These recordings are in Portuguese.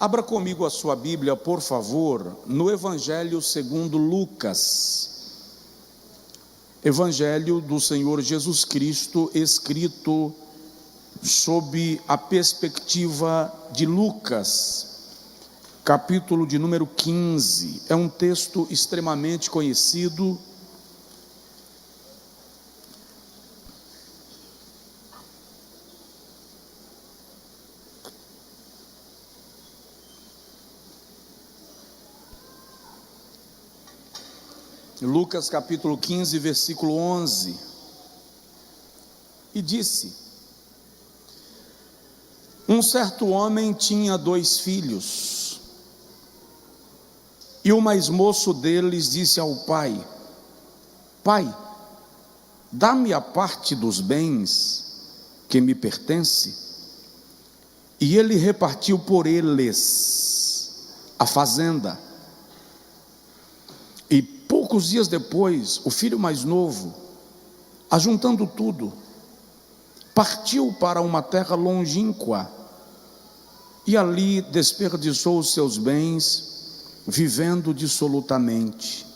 Abra comigo a sua Bíblia, por favor, no Evangelho segundo Lucas. Evangelho do Senhor Jesus Cristo, escrito sob a perspectiva de Lucas, capítulo de número 15. É um texto extremamente conhecido. Lucas capítulo 15, versículo 11, e disse: um certo homem tinha 2 filhos, e o mais moço deles disse ao pai: Pai, dá-me a parte dos bens que me pertence. E ele repartiu por eles a fazenda. Poucos dias depois, o filho mais novo, ajuntando tudo, partiu para uma terra longínqua e ali desperdiçou os seus bens, vivendo dissolutamente.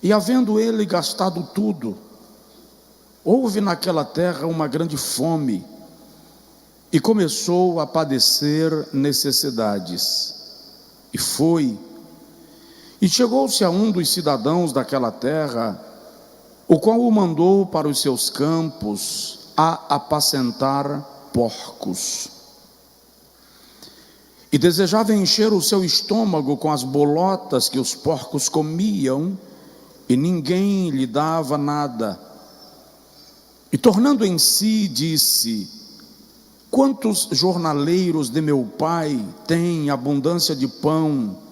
E havendo ele gastado tudo, houve naquela terra uma grande fome e começou a padecer necessidades. E chegou-se a um dos cidadãos daquela terra, o qual o mandou para os seus campos a apacentar porcos. E desejava encher o seu estômago com as bolotas que os porcos comiam, e ninguém lhe dava nada. E tornando em si, disse: quantos jornaleiros de meu pai têm abundância de pão,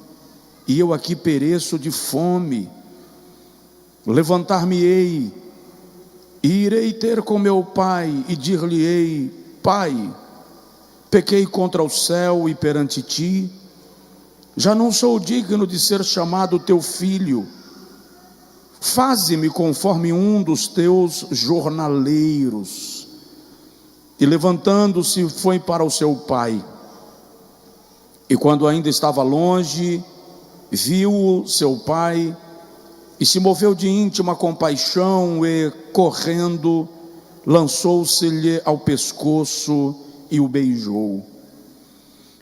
e eu aqui pereço de fome. Levantar-me-ei, e irei ter com meu pai, e dir-lhe-ei: Pai, pequei contra o céu e perante ti, já não sou digno de ser chamado teu filho. Faze-me conforme um dos teus jornaleiros. E levantando-se, foi para o seu pai. E quando ainda estava longe, viu seu pai e se moveu de íntima compaixão e, correndo, lançou-se-lhe ao pescoço e o beijou.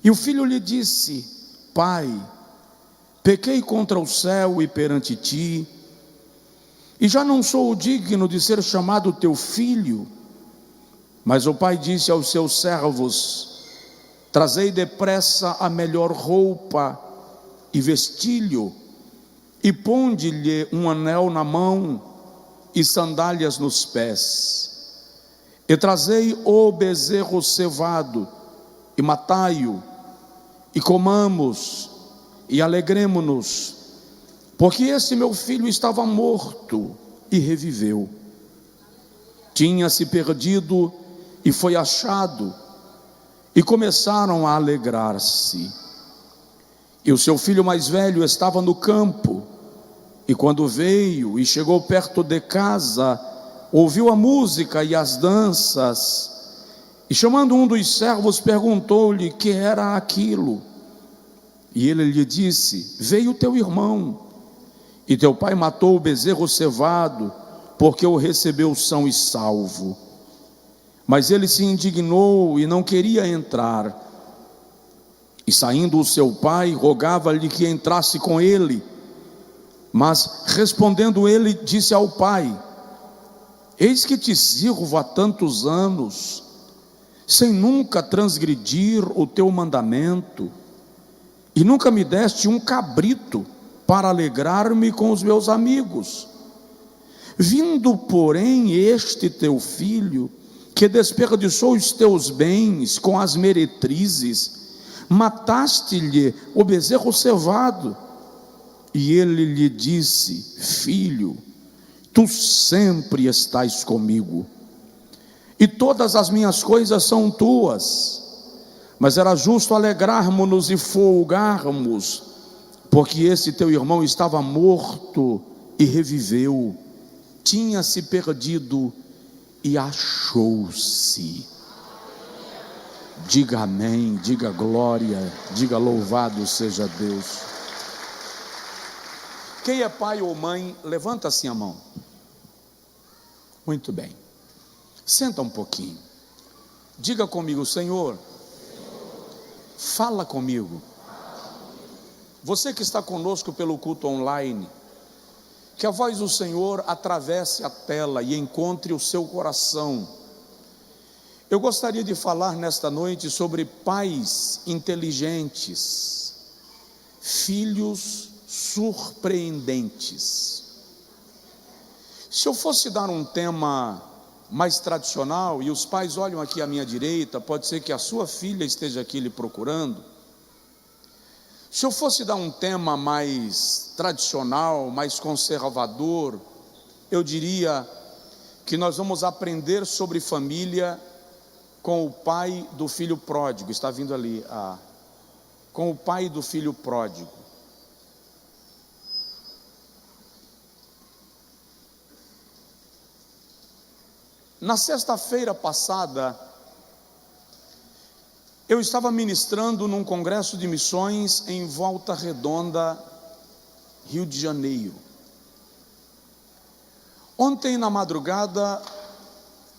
E o filho lhe disse: Pai, pequei contra o céu e perante ti, e já não sou digno de ser chamado teu filho. Mas o pai disse aos seus servos: trazei depressa a melhor roupa e vestilho, e ponde-lhe um anel na mão e sandálias nos pés. E trazei o bezerro cevado e matai-o, e comamos e alegremo-nos, porque esse meu filho estava morto e reviveu, tinha se perdido e foi achado. E começaram a alegrar-se. E o seu filho mais velho estava no campo, e quando veio e chegou perto de casa, ouviu a música e as danças, e chamando um dos servos, perguntou-lhe que era aquilo. E ele lhe disse: veio teu irmão, e teu pai matou o bezerro cevado, porque o recebeu são e salvo. Mas ele se indignou e não queria entrar. E saindo o seu pai, rogava-lhe que entrasse com ele. Mas respondendo ele, disse ao pai: eis que te sirvo há tantos anos, sem nunca transgredir o teu mandamento, e nunca me deste um cabrito para alegrar-me com os meus amigos. Vindo, porém, este teu filho, que desperdiçou os teus bens com as meretrizes, mataste-lhe o bezerro cevado. E ele lhe disse: filho, tu sempre estás comigo, e todas as minhas coisas são tuas, mas era justo alegrarmos-nos e folgarmos, porque esse teu irmão estava morto e reviveu, tinha se perdido e achou-se. Diga amém, diga glória, diga louvado seja Deus. Quem é pai ou mãe, levanta assim a mão. Muito bem. Senta um pouquinho. Diga comigo, Senhor, fala comigo. Você que está conosco pelo culto online, que a voz do Senhor atravesse a tela e encontre o seu coração. Eu gostaria de falar nesta noite sobre pais inteligentes, filhos surpreendentes. Se eu fosse dar um tema mais tradicional, e os pais olham aqui à minha direita, pode ser que a sua filha esteja aqui lhe procurando. Se eu fosse dar um tema mais tradicional, mais conservador, eu diria que nós vamos aprender sobre família com o pai do filho pródigo. Está vindo ali, com o pai do filho pródigo. Na sexta-feira passada, eu estava ministrando num congresso de missões em Volta Redonda, Rio de Janeiro. Ontem na madrugada,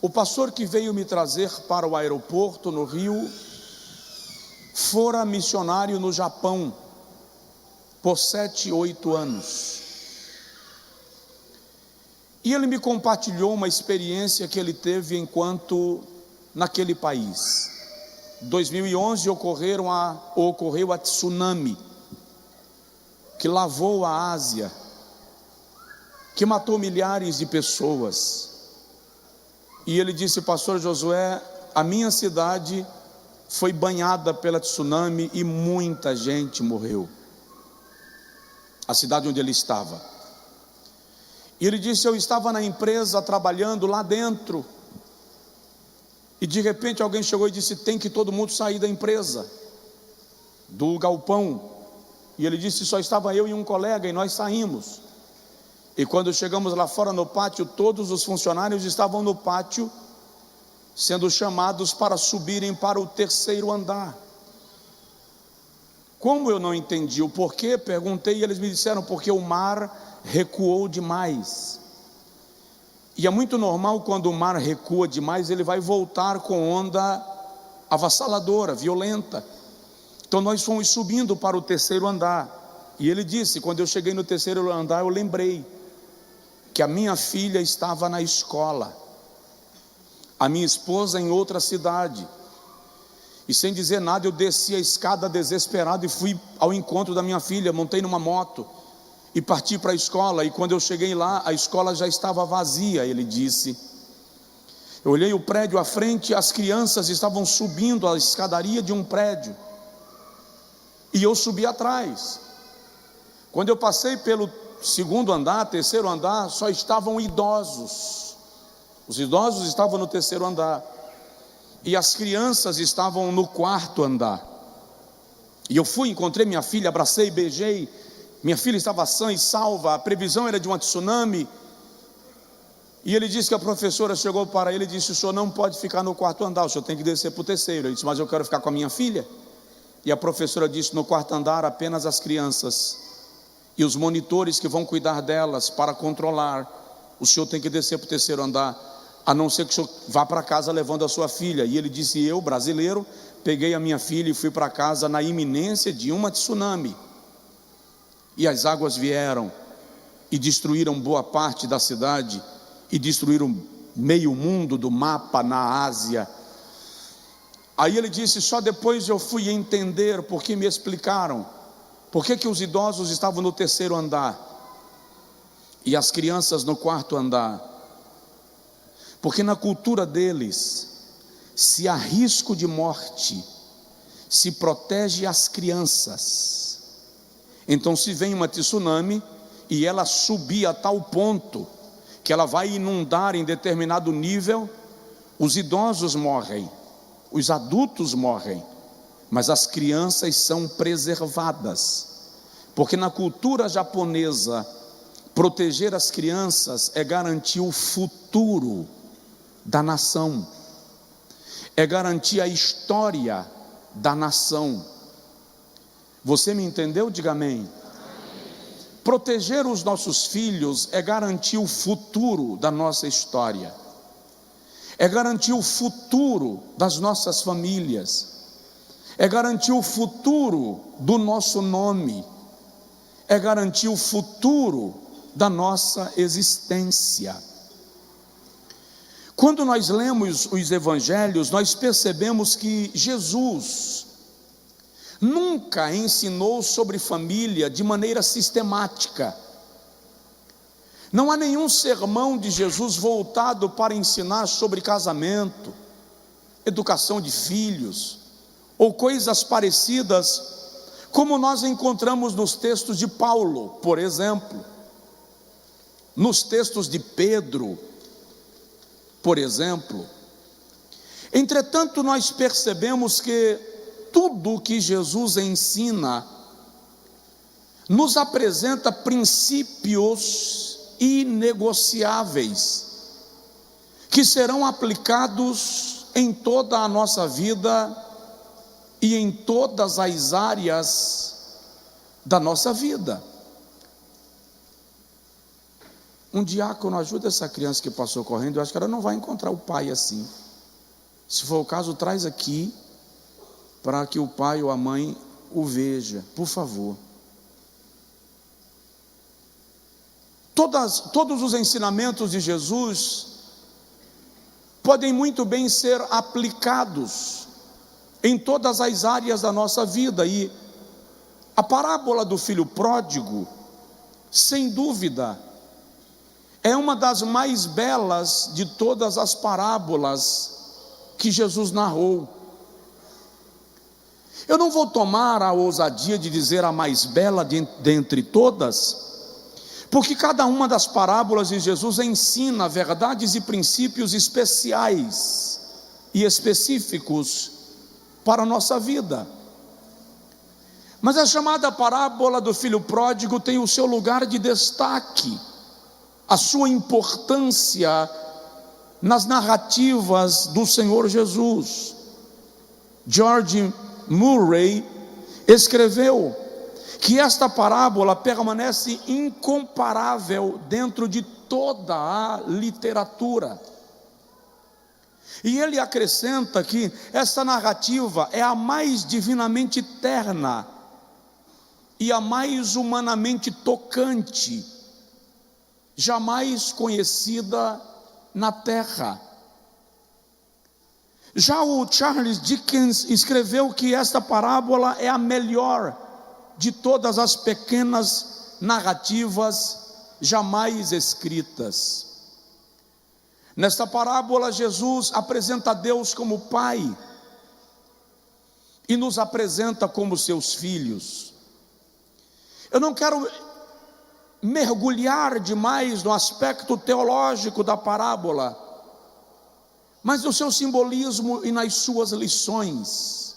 o pastor que veio me trazer para o aeroporto no Rio, fora missionário no Japão, por 7, 8 anos. E ele me compartilhou uma experiência que ele teve enquanto naquele país. Em 2011 ocorreu a tsunami, que lavou a Ásia, que matou milhares de pessoas. E ele disse, pastor Josué, a minha cidade foi banhada pela tsunami e muita gente morreu. A cidade onde ele estava. E ele disse, eu estava na empresa trabalhando lá dentro, e de repente alguém chegou e disse, tem que todo mundo sair da empresa, do galpão. E ele disse, só estava eu e um colega, e nós saímos. E quando chegamos lá fora no pátio, todos os funcionários estavam no pátio, sendo chamados para subirem para o 3º andar. Como eu não entendi o porquê, perguntei e eles me disseram, porque o mar recuou demais. E é muito normal quando o mar recua demais, ele vai voltar com onda avassaladora, violenta. Então nós fomos subindo para o 3º andar. E ele disse, quando eu cheguei no 3º andar, eu lembrei que a minha filha estava na escola, a minha esposa em outra cidade. E sem dizer nada, eu desci a escada desesperado e fui ao encontro da minha filha, montei numa moto e parti para a escola. E quando eu cheguei lá, a escola já estava vazia, ele disse. Eu olhei o prédio à frente, as crianças estavam subindo a escadaria de um prédio, e eu subi atrás. Quando eu passei pelo 2º andar, 3º andar, só estavam idosos. Os idosos estavam no 3º andar, e as crianças estavam no 4º andar. E eu fui, encontrei minha filha, abracei, beijei. Minha filha estava sã e salva, a previsão era de uma tsunami. E ele disse que a professora chegou para ele e disse, o senhor não pode ficar no 4º andar, o senhor tem que descer para o 3º. Ele disse, mas eu quero ficar com a minha filha. E a professora disse, no 4º andar apenas as crianças e os monitores que vão cuidar delas para controlar. O senhor tem que descer para o 3º andar, a não ser que o senhor vá para casa levando a sua filha. E ele disse, eu, brasileiro, peguei a minha filha e fui para casa na iminência de uma tsunami. E as águas vieram e destruíram boa parte da cidade, e destruíram meio mundo do mapa na Ásia. Aí ele disse, só depois eu fui entender, porque me explicaram, por que os idosos estavam no 3º andar, e as crianças no 4º andar. Porque na cultura deles, se há risco de morte, se protege as crianças. Então se vem uma tsunami e ela subir a tal ponto que ela vai inundar em determinado nível, os idosos morrem, os adultos morrem, mas as crianças são preservadas, porque na cultura japonesa, proteger as crianças é garantir o futuro da nação. é garantir a história da nação. Você me entendeu? Diga amém. Proteger os nossos filhos é garantir o futuro da nossa história, é garantir o futuro das nossas famílias, é garantir o futuro do nosso nome, é garantir o futuro da nossa existência. Quando nós lemos os evangelhos, nós percebemos que Jesus nunca ensinou sobre família de maneira sistemática. Não há nenhum sermão de Jesus voltado para ensinar sobre casamento, educação de filhos, ou coisas parecidas, como nós encontramos nos textos de Paulo, por exemplo, nos textos de Pedro, por exemplo. Entretanto, nós percebemos que tudo que Jesus ensina nos apresenta princípios inegociáveis, que serão aplicados em toda a nossa vida e em todas as áreas da nossa vida. Um diácono ajuda essa criança que passou correndo. Eu acho que ela não vai encontrar o pai assim. Se for o caso, traz aqui, para que o pai ou a mãe o veja, por favor. Todos os ensinamentos de Jesus podem muito bem ser aplicados em todas as áreas da nossa vida. E a parábola do filho pródigo, sem dúvida, é uma das mais belas de todas as parábolas que Jesus narrou. Eu não vou tomar a ousadia de dizer a mais bela dentre todas, porque cada uma das parábolas de Jesus ensina verdades e princípios especiais e específicos para a nossa vida. Mas a chamada parábola do filho pródigo tem o seu lugar de destaque, a sua importância nas narrativas do Senhor Jesus. George Murray escreveu que esta parábola permanece incomparável dentro de toda a literatura. E ele acrescenta que esta narrativa é a mais divinamente terna e a mais humanamente tocante jamais conhecida na terra. Já o Charles Dickens escreveu que esta parábola é a melhor de todas as pequenas narrativas jamais escritas. Nesta parábola, Jesus apresenta Deus como Pai e nos apresenta como seus filhos. Eu não quero mergulhar demais no aspecto teológico da parábola, mas no seu simbolismo e nas suas lições,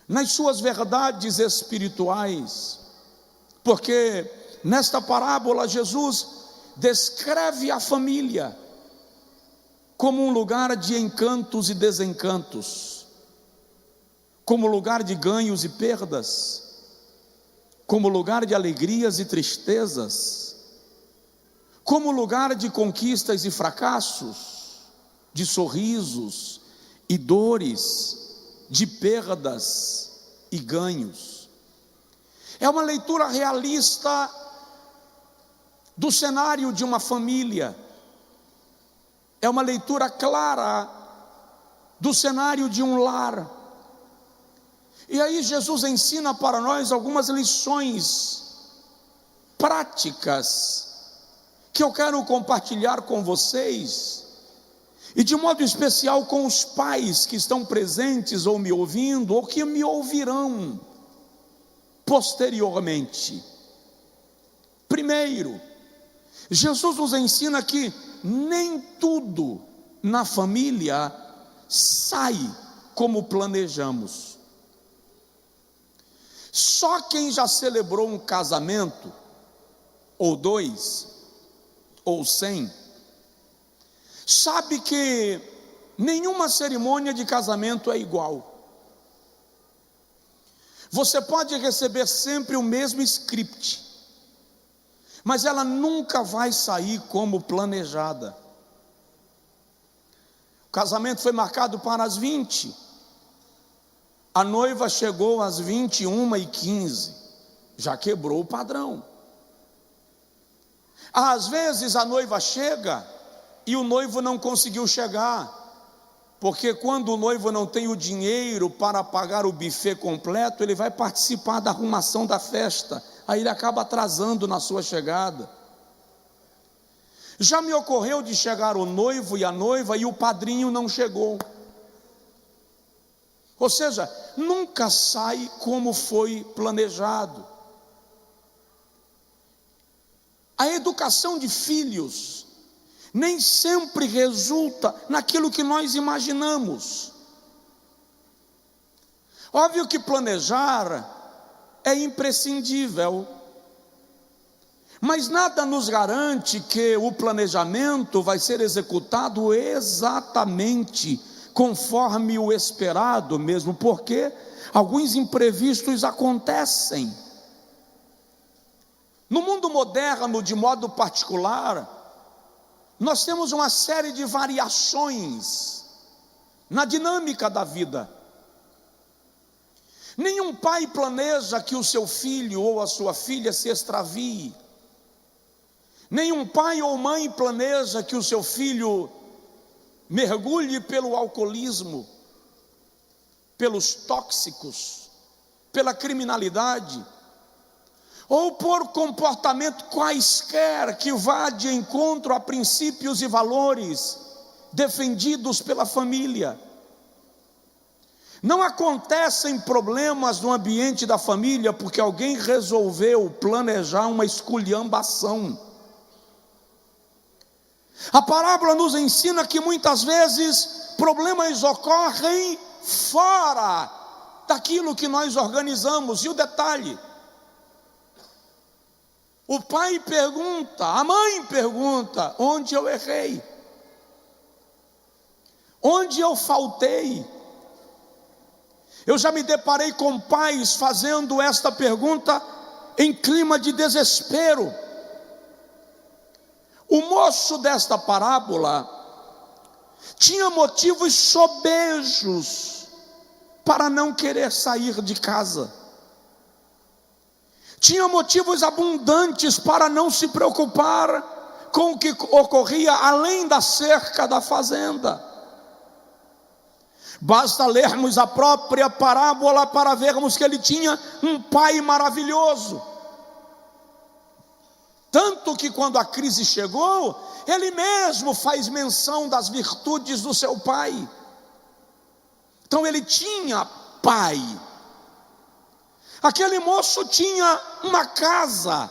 nas suas verdades espirituais, porque nesta parábola Jesus descreve a família como um lugar de encantos e desencantos, como lugar de ganhos e perdas, como lugar de alegrias e tristezas, como lugar de conquistas e fracassos, de sorrisos e dores, de perdas e ganhos. É uma leitura realista do cenário de uma família, é uma leitura clara do cenário de um lar. E aí Jesus ensina para nós algumas lições práticas que eu quero compartilhar com vocês, e de modo especial com os pais que estão presentes ou me ouvindo, ou que me ouvirão posteriormente. Primeiro, Jesus nos ensina que nem tudo na família sai como planejamos. Só quem já celebrou um casamento, ou 2, ou 100, sabe que nenhuma cerimônia de casamento é igual. Você pode receber sempre o mesmo script, mas ela nunca vai sair como planejada. O casamento foi marcado para as 20. A noiva chegou às 21h15. Já quebrou o padrão. Às vezes a noiva chega e o noivo não conseguiu chegar, porque quando o noivo não tem o dinheiro para pagar o buffet completo, ele vai participar da arrumação da festa, aí ele acaba atrasando na sua chegada. Já me ocorreu de chegar o noivo e a noiva e o padrinho não chegou. Ou seja, nunca sai como foi planejado. A educação de filhos nem sempre resulta naquilo que nós imaginamos. Óbvio que planejar é imprescindível, mas nada nos garante que o planejamento vai ser executado exatamente conforme o esperado, mesmo porque alguns imprevistos acontecem. No mundo moderno, de modo particular, nós temos uma série de variações na dinâmica da vida. Nenhum pai planeja que o seu filho ou a sua filha se extravie. Nenhum pai ou mãe planeja que o seu filho mergulhe pelo alcoolismo, pelos tóxicos, pela criminalidade, ou por comportamento quaisquer que vá de encontro a princípios e valores defendidos pela família. Não acontecem problemas no ambiente da família porque alguém resolveu planejar uma esculhambação. A parábola nos ensina que muitas vezes problemas ocorrem fora daquilo que nós organizamos. E o detalhe: o pai pergunta, a mãe pergunta: onde eu errei? Onde eu faltei? Eu já me deparei com pais fazendo esta pergunta em clima de desespero. O moço desta parábola tinha motivos sobejos para não querer sair de casa. Tinha motivos abundantes para não se preocupar com o que ocorria além da cerca da fazenda. Basta lermos a própria parábola para vermos que ele tinha um pai maravilhoso. Tanto que quando a crise chegou, ele mesmo faz menção das virtudes do seu pai. Então ele tinha pai. Aquele moço tinha uma casa.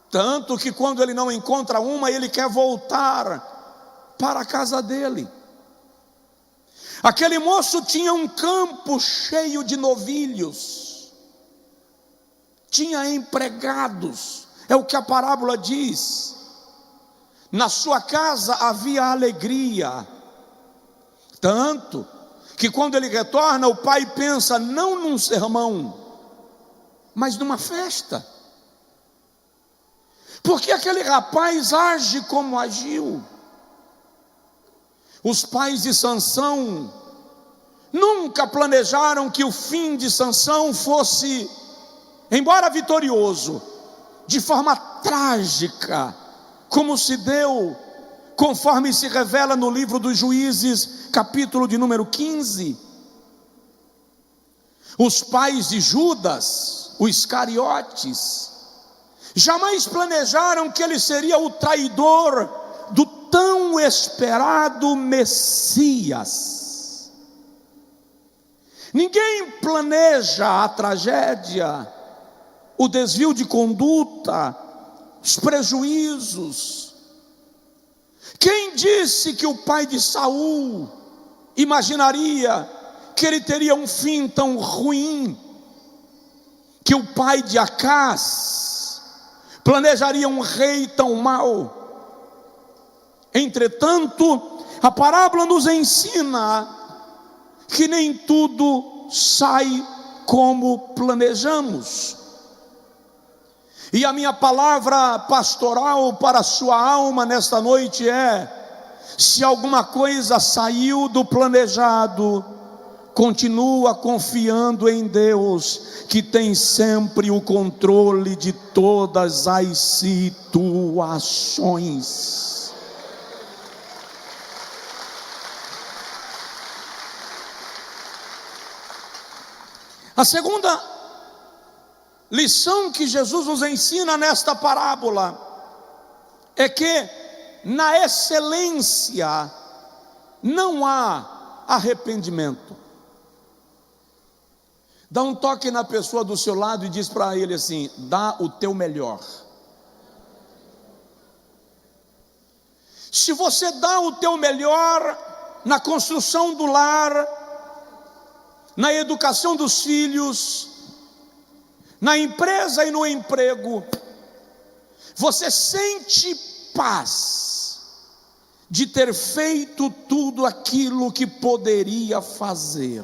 Tanto que quando ele não encontra uma, ele quer voltar para a casa dele. Aquele moço tinha um campo cheio de novilhos. Tinha empregados. É o que a parábola diz. Na sua casa havia alegria. Tanto que quando ele retorna, o pai pensa não num sermão, mas numa festa. Porque aquele rapaz age como agiu. Os pais de Sansão nunca planejaram que o fim de Sansão fosse, embora vitorioso, de forma trágica, como se deu, conforme se revela no livro dos Juízes, capítulo de número 15. Os pais de Judas, os Iscariotes, jamais planejaram que ele seria o traidor do tão esperado Messias. Ninguém planeja a tragédia, o desvio de conduta, os prejuízos. Quem disse que o pai de Saul imaginaria que ele teria um fim tão ruim? Que o pai de Acás planejaria um rei tão mau? Entretanto, a parábola nos ensina que nem tudo sai como planejamos. E a minha palavra pastoral para a sua alma nesta noite é: se alguma coisa saiu do planejado, continua confiando em Deus, que tem sempre o controle de todas as situações. A segunda lição que Jesus nos ensina nesta parábola é que na excelência não há arrependimento. Dá um toque na pessoa do seu lado e diz para ele assim: dá o teu melhor. Se você dá o teu melhor na construção do lar, na educação dos filhos, na empresa e no emprego, você sente paz de ter feito tudo aquilo que poderia fazer.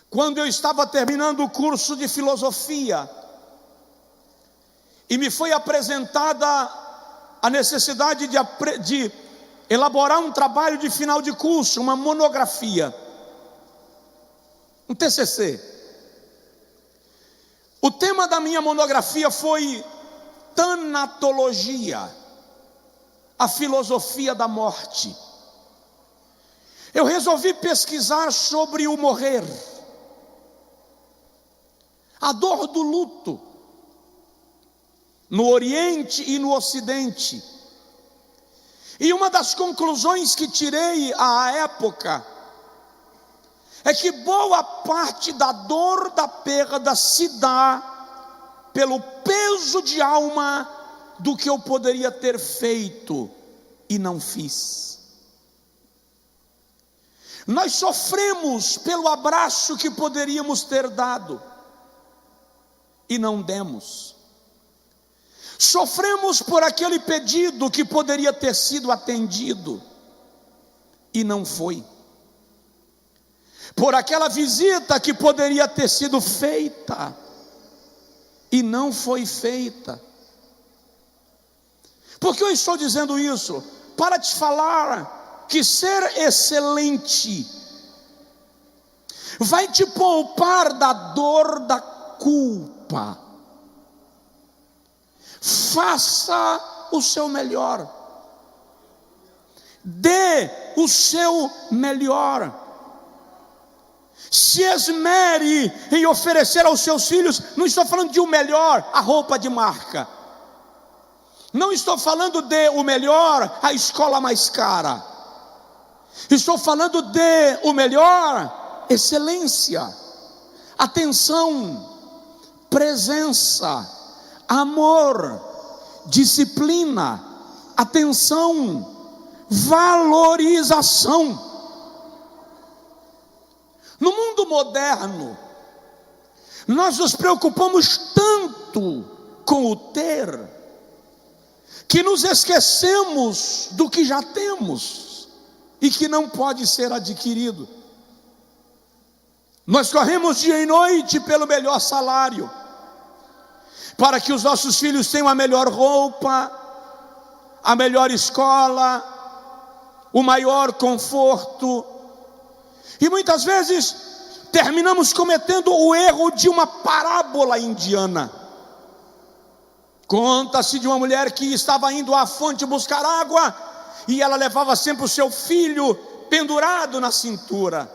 Quando eu estava terminando o curso de filosofia e me foi apresentada a necessidade de elaborar um trabalho de final de curso, uma monografia, um TCC. O tema da minha monografia foi tanatologia, a filosofia da morte. Eu resolvi pesquisar sobre o morrer, a dor do luto, no Oriente e no Ocidente. E uma das conclusões que tirei à época é que boa parte da dor da perda se dá pelo peso de alma do que eu poderia ter feito e não fiz. Nós sofremos pelo abraço que poderíamos ter dado e não demos. Sofremos por aquele pedido que poderia ter sido atendido e não foi. Por aquela visita que poderia ter sido feita e não foi feita. Por que eu estou dizendo isso? Para te falar que ser excelente vai te poupar da dor da culpa. Faça o seu melhor, dê o seu melhor, se esmere em oferecer aos seus filhos. Não estou falando de o melhor, a roupa de marca, não estou falando de o melhor, a escola mais cara, estou falando de o melhor, excelência, atenção, presença, amor, disciplina, atenção, valorização. No mundo moderno, nós nos preocupamos tanto com o ter, que nos esquecemos do que já temos e que não pode ser adquirido. Nós corremos dia e noite pelo melhor salário, para que os nossos filhos tenham a melhor roupa, a melhor escola, o maior conforto. E muitas vezes terminamos cometendo o erro de uma parábola indiana. Conta-se de uma mulher que estava indo à fonte buscar água, e ela levava sempre o seu filho pendurado na cintura.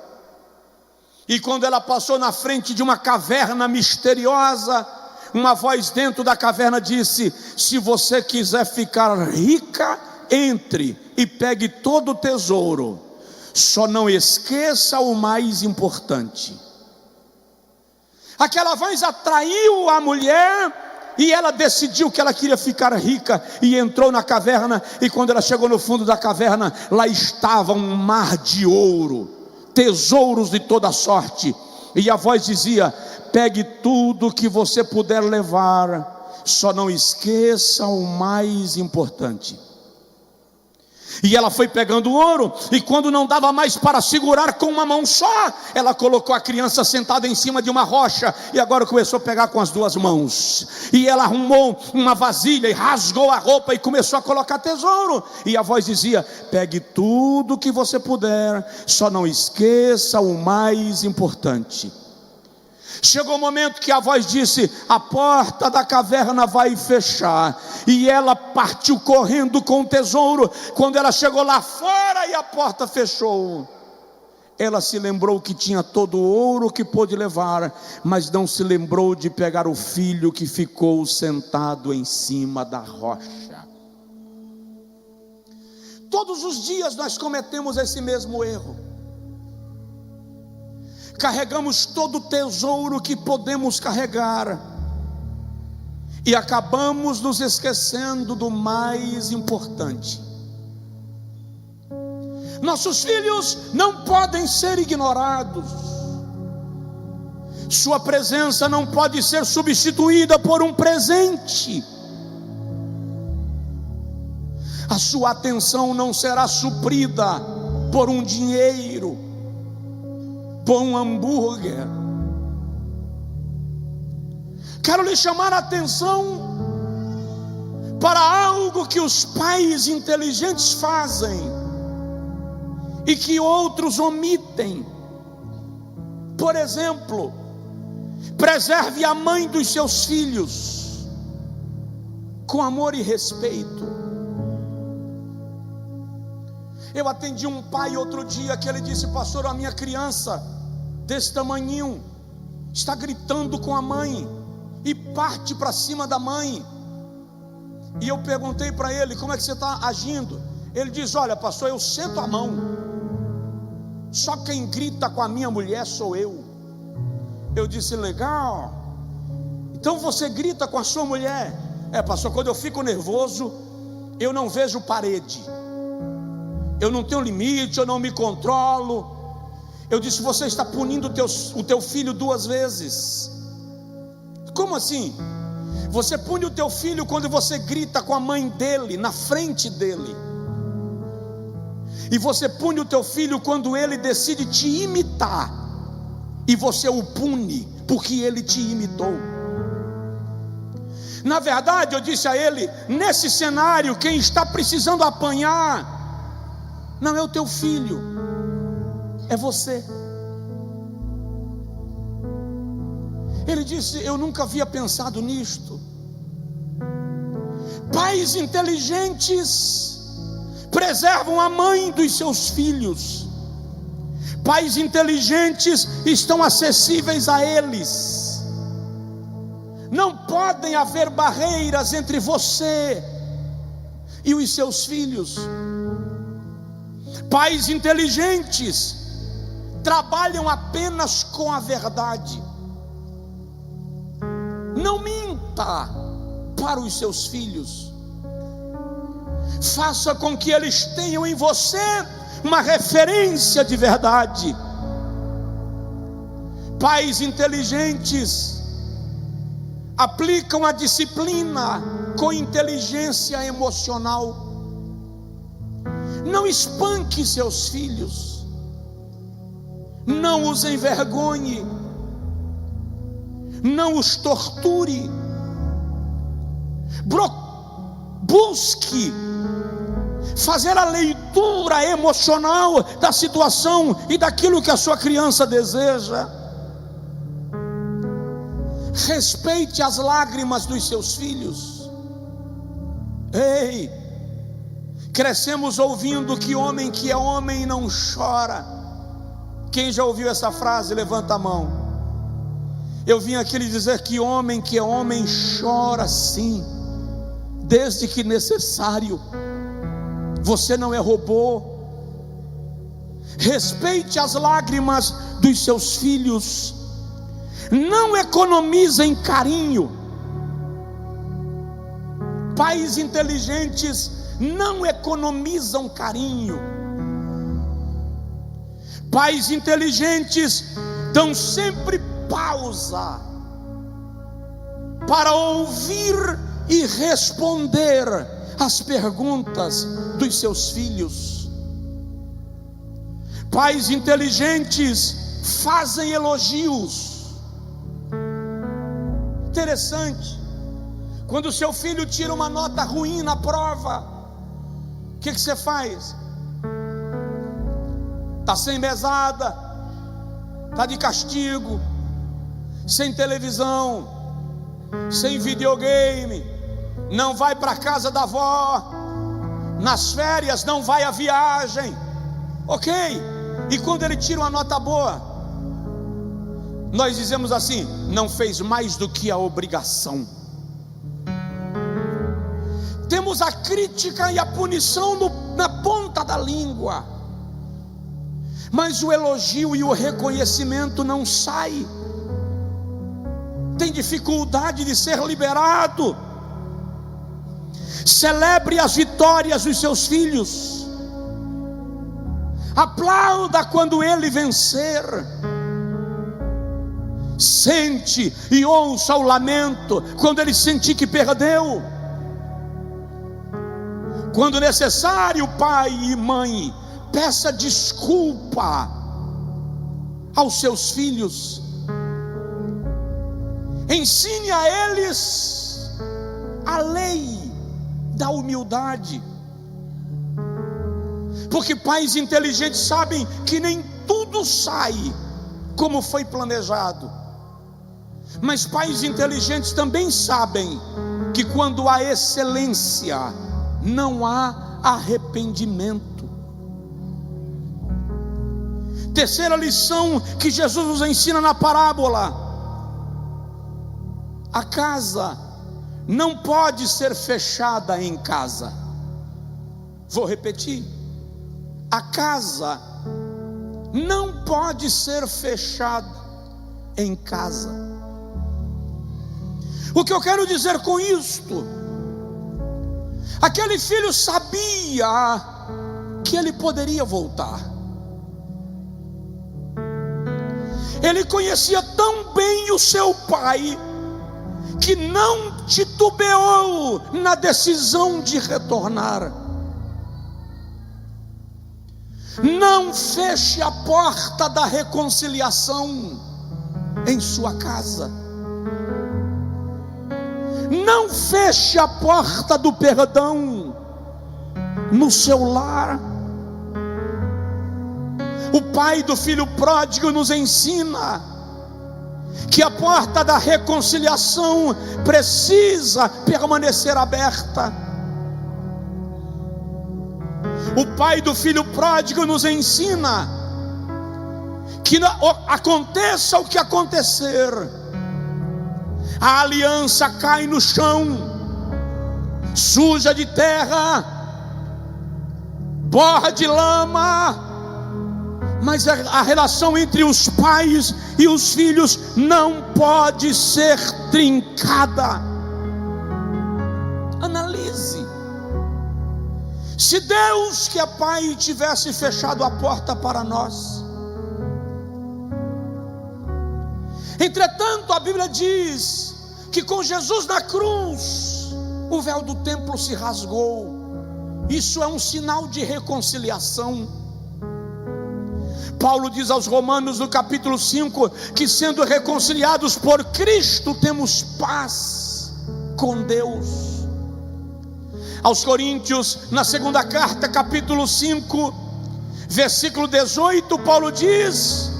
E quando ela passou na frente de uma caverna misteriosa, uma voz dentro da caverna disse: se você quiser ficar rica, entre e pegue todo o tesouro, só não esqueça o mais importante. Aquela voz atraiu a mulher e ela decidiu que ela queria ficar rica e entrou na caverna. E quando ela chegou no fundo da caverna, lá estava um mar de ouro, tesouros de toda sorte. E a voz dizia: pegue tudo que você puder levar, só não esqueça o mais importante. E ela foi pegando o ouro, e quando não dava mais para segurar com uma mão só, ela colocou a criança sentada em cima de uma rocha, e agora começou a pegar com as duas mãos. E ela arrumou uma vasilha e rasgou a roupa e começou a colocar tesouro. E a voz dizia: pegue tudo que você puder, só não esqueça o mais importante. Chegou o momento que a voz disse: a porta da caverna vai fechar. E ela partiu correndo com o tesouro. Quando ela chegou lá fora e a porta fechou, ela se lembrou que tinha todo o ouro que pôde levar, mas não se lembrou de pegar o filho que ficou sentado em cima da rocha. Todos os dias nós cometemos esse mesmo erro. Carregamos todo o tesouro que podemos carregar e acabamos nos esquecendo do mais importante. Nossos filhos não podem ser ignorados. Sua presença não pode ser substituída por um presente. A sua atenção não será suprida por um dinheiro, por um hambúrguer. Quero lhe chamar a atenção para algo que os pais inteligentes fazem e que outros omitem. Por exemplo, preserve a mãe dos seus filhos com amor e respeito. Eu atendi um pai outro dia que ele disse: pastor, a minha criança desse tamanhinho está gritando com a mãe e parte para cima da mãe. E eu perguntei para ele: como é que você está agindo? Ele diz: olha, pastor, eu sento a mão, só quem grita com a minha mulher sou eu. Eu disse: legal, então você grita com a sua mulher? É, pastor, quando eu fico nervoso eu não vejo parede, eu não tenho limite, eu não me controlo. Eu disse: você está punindo o teu filho duas vezes. Como assim? Você pune o teu filho quando você grita com a mãe dele, na frente dele. E você pune o teu filho quando ele decide te imitar, e você o pune porque ele te imitou. Na verdade, eu disse a ele: nesse cenário, quem está precisando apanhar não é o teu filho, é você. Ele disse: eu nunca havia pensado nisto. Pais inteligentes preservam a mãe dos seus filhos. Pais inteligentes estão acessíveis a eles. Não podem haver barreiras entre você e os seus filhos. Pais inteligentes trabalham apenas com a verdade. Não minta para os seus filhos. Faça com que eles tenham em você uma referência de verdade. Pais inteligentes aplicam a disciplina com inteligência emocional. Não espanque seus filhos, não os envergonhe, não os torture. Busque fazer a leitura emocional da situação e daquilo que a sua criança deseja. Respeite as lágrimas dos seus filhos. Ei, crescemos ouvindo que é homem não chora. Quem já ouviu essa frase, levanta a mão. Eu vim aqui lhe dizer que é homem chora sim, desde que necessário. Você não é robô. Respeite as lágrimas dos seus filhos. Não economizem carinho. Pais inteligentes não economizam carinho. Pais inteligentes dão sempre pausa para ouvir e responder as perguntas dos seus filhos. Pais inteligentes fazem elogios. Interessante, quando seu filho tira uma nota ruim na prova, o que você faz? Está sem mesada, está de castigo, sem televisão, sem videogame, não vai para a casa da avó, nas férias não vai à viagem, ok? E quando ele tira uma nota boa, nós dizemos assim: não fez mais do que a obrigação. Temos a crítica e a punição na ponta da língua, mas o elogio e o reconhecimento não sai. Tem dificuldade de ser liberado. Celebre as vitórias dos seus filhos, aplauda quando ele vencer, sente e ouça o lamento quando ele sentir que perdeu. Quando necessário, pai e mãe, peça desculpa aos seus filhos, ensine a eles a lei da humildade, porque pais inteligentes sabem que nem tudo sai como foi planejado, mas pais inteligentes também sabem que quando há excelência, não há arrependimento. Terceira lição que Jesus nos ensina na parábola: a casa não pode ser fechada em casa. Vou repetir: a casa não pode ser fechada em casa. O que eu quero dizer com isto? Aquele filho sabia que ele poderia voltar. Ele conhecia tão bem o seu pai que não titubeou na decisão de retornar. Não feche a porta da reconciliação em sua casa. Não feche a porta do perdão no seu lar. O pai do filho pródigo nos ensina que a porta da reconciliação precisa permanecer aberta. O pai do filho pródigo nos ensina que aconteça o que acontecer, a aliança cai no chão, suja de terra, borra de lama, mas a relação entre os pais e os filhos não pode ser trincada. Analise. Se Deus, que é Pai, tivesse fechado a porta para nós, entretanto a Bíblia diz que com Jesus na cruz o véu do templo se rasgou. Isso é um sinal de reconciliação. Paulo diz aos Romanos no capítulo 5 que sendo reconciliados por Cristo temos paz com Deus. Aos Coríntios, na segunda carta, capítulo 5, versículo 18, Paulo diz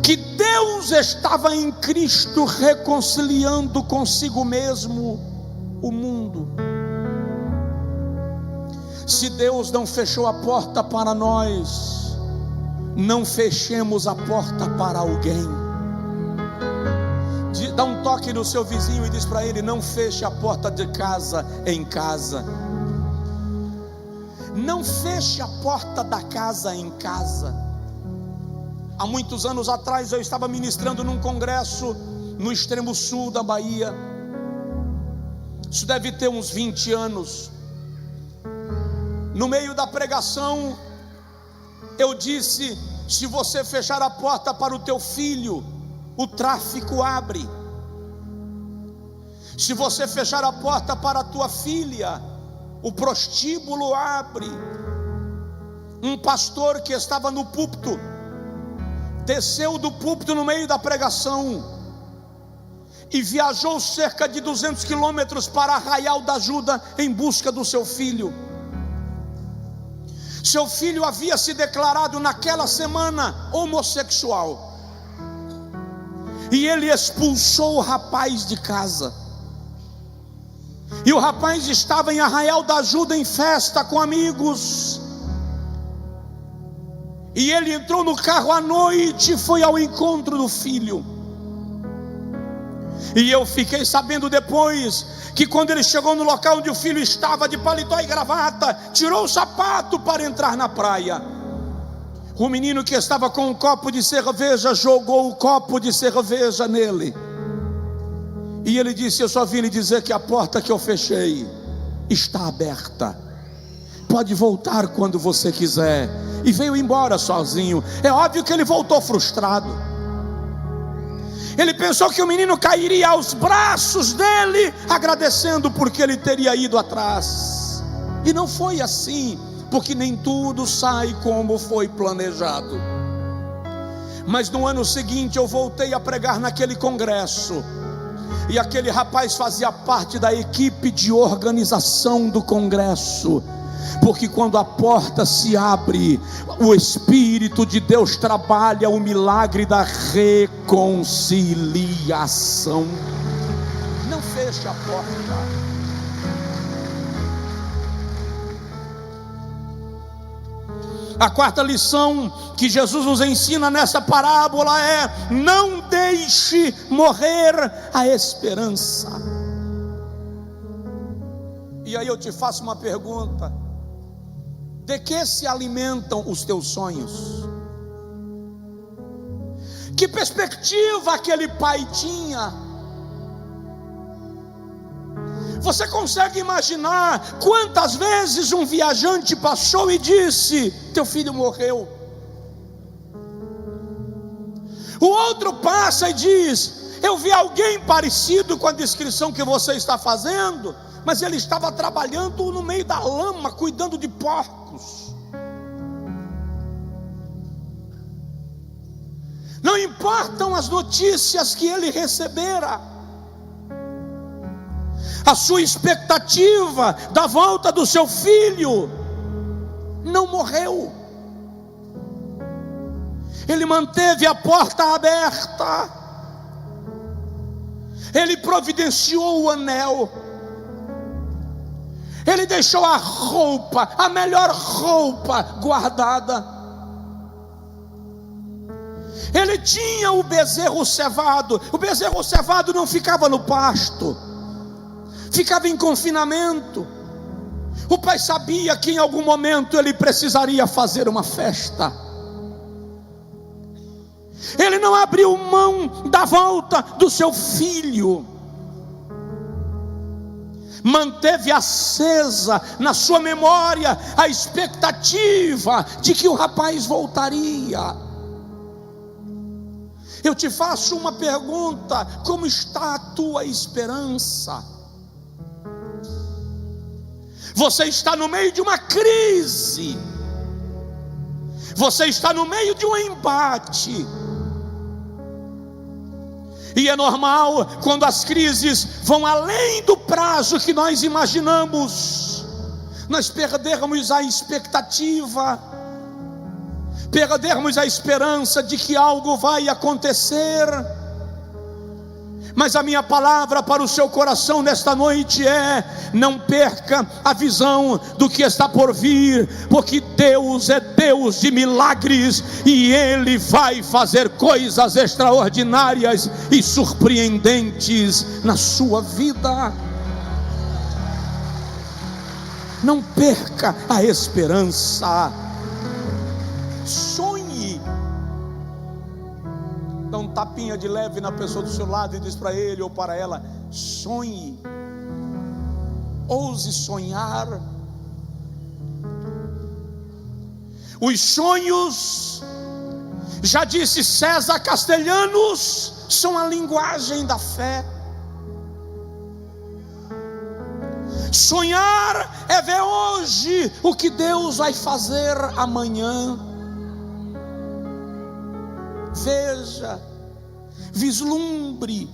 que Deus estava em Cristo reconciliando consigo mesmo o mundo. Se Deus não fechou a porta para nós, não fechemos a porta para alguém. Dá um toque no seu vizinho e diz para ele: não feche a porta de casa em casa. Não feche a porta da casa em casa. Há muitos anos atrás eu estava ministrando num congresso no extremo sul da Bahia. Isso deve ter uns 20 anos. No meio da pregação eu disse: se você fechar a porta para o teu filho, o tráfico abre. Se você fechar a porta para a tua filha, o prostíbulo abre. Um pastor que estava no púlpito desceu do púlpito no meio da pregação e viajou cerca de 200 quilômetros para Arraial da Ajuda em busca do seu filho. Seu filho havia se declarado naquela semana homossexual, e ele expulsou o rapaz de casa. E o rapaz estava em Arraial da Ajuda em festa com amigos, e ele entrou no carro à noite e foi ao encontro do filho. E eu fiquei sabendo depois que quando ele chegou no local onde o filho estava, de paletó e gravata, tirou o sapato para entrar na praia. O menino que estava com um copo de cerveja jogou o copo de cerveja nele. E ele disse: eu só vim lhe dizer que a porta que eu fechei está aberta. Pode voltar quando você quiser. E veio embora sozinho. É óbvio que ele voltou frustrado. Ele pensou que o menino cairia aos braços dele, agradecendo porque ele teria ido atrás. E não foi assim, porque nem tudo sai como foi planejado. Mas no ano seguinte eu voltei a pregar naquele congresso, e aquele rapaz fazia parte da equipe de organização do congresso. Porque quando a porta se abre, o Espírito de Deus trabalha o milagre da reconciliação. Não feche a porta. A quarta lição que Jesus nos ensina nessa parábola é: não deixe morrer a esperança. E aí eu te faço uma pergunta: de que se alimentam os teus sonhos? Que perspectiva aquele pai tinha? Você consegue imaginar quantas vezes um viajante passou e disse: teu filho morreu? O outro passa e diz: eu vi alguém parecido com a descrição que você está fazendo, mas ele estava trabalhando no meio da lama, cuidando de porcos. Não importam as notícias que ele recebera, a sua expectativa da volta do seu filho não morreu. Ele manteve a porta aberta, ele providenciou o anel, ele deixou a roupa, a melhor roupa, guardada. Ele tinha o bezerro cevado. O bezerro cevado não ficava no pasto, ficava em confinamento. O pai sabia que em algum momento ele precisaria fazer uma festa. Ele não abriu mão da volta do seu filho. Manteve acesa na sua memória a expectativa de que o rapaz voltaria. Eu te faço uma pergunta: como está a tua esperança? Você está no meio de uma crise, você está no meio de um embate. E é normal, quando as crises vão além do prazo que nós imaginamos, nós perdermos a expectativa, perdermos a esperança de que algo vai acontecer. Mas a minha palavra para o seu coração nesta noite é: não perca a visão do que está por vir, porque Deus é Deus de milagres, e Ele vai fazer coisas extraordinárias e surpreendentes na sua vida. Não perca a esperança. Sonhe. Dá um tapinha de leve na pessoa do seu lado e diz para ele ou para ela: sonhe. Ouse sonhar. Os sonhos, já disse César Castellanos, são a linguagem da fé. Sonhar é ver hoje o que Deus vai fazer amanhã. Veja, vislumbre.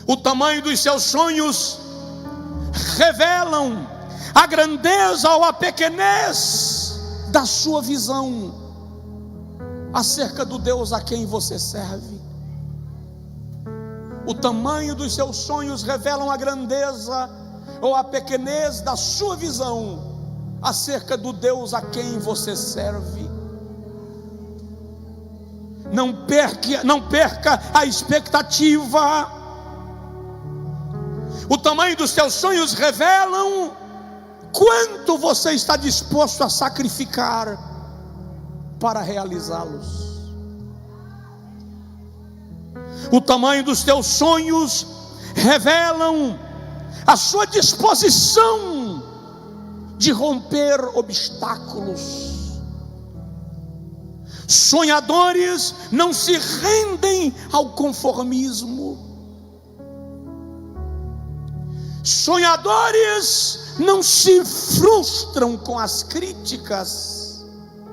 O tamanho dos seus sonhos revelam a grandeza ou a pequenez da sua visão acerca do Deus a quem você serve. O tamanho dos seus sonhos revelam a grandeza ou a pequenez da sua visão acerca do Deus a quem você serve. Não perca a expectativa. O tamanho dos seus sonhos revelam quanto você está disposto a sacrificar para realizá-los. O tamanho dos teus sonhos revelam a sua disposição de romper obstáculos. Sonhadores não se rendem ao conformismo. Sonhadores não se frustram com as críticas.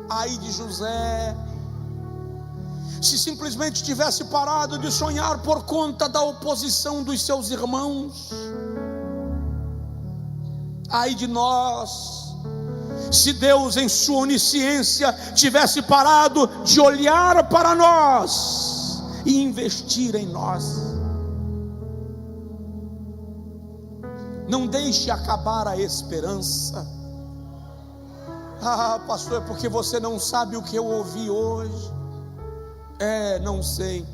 Ai de José, se simplesmente tivesse parado de sonhar por conta da oposição dos seus irmãos. Ai de nós, se Deus em sua onisciência tivesse parado de olhar para nós e investir em nós. Não deixe acabar a esperança. Ah, pastor, é porque você não sabe o que eu ouvi hoje. Não sei,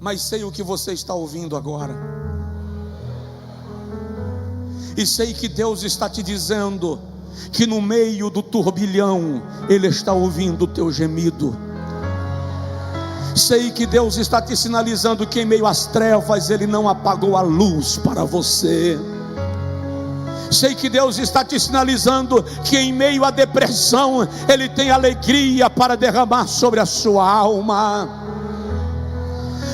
mas sei o que você está ouvindo agora. E sei que Deus está te dizendo que no meio do turbilhão Ele está ouvindo o teu gemido. Sei que Deus está te sinalizando que em meio às trevas Ele não apagou a luz para você. Sei que Deus está te sinalizando que em meio à depressão Ele tem alegria para derramar sobre a sua alma.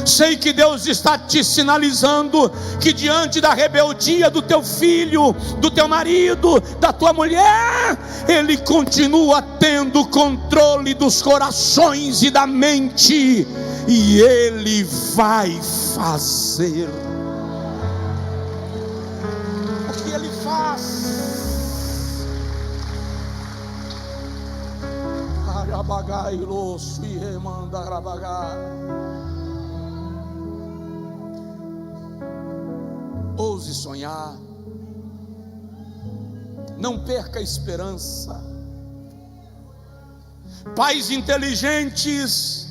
Sei que Deus está te sinalizando que diante da rebeldia do teu filho, do teu marido, da tua mulher, Ele continua tendo controle dos corações e da mente, e Ele vai fazer. O que Ele faz? Ouse sonhar, não perca a esperança. Pais inteligentes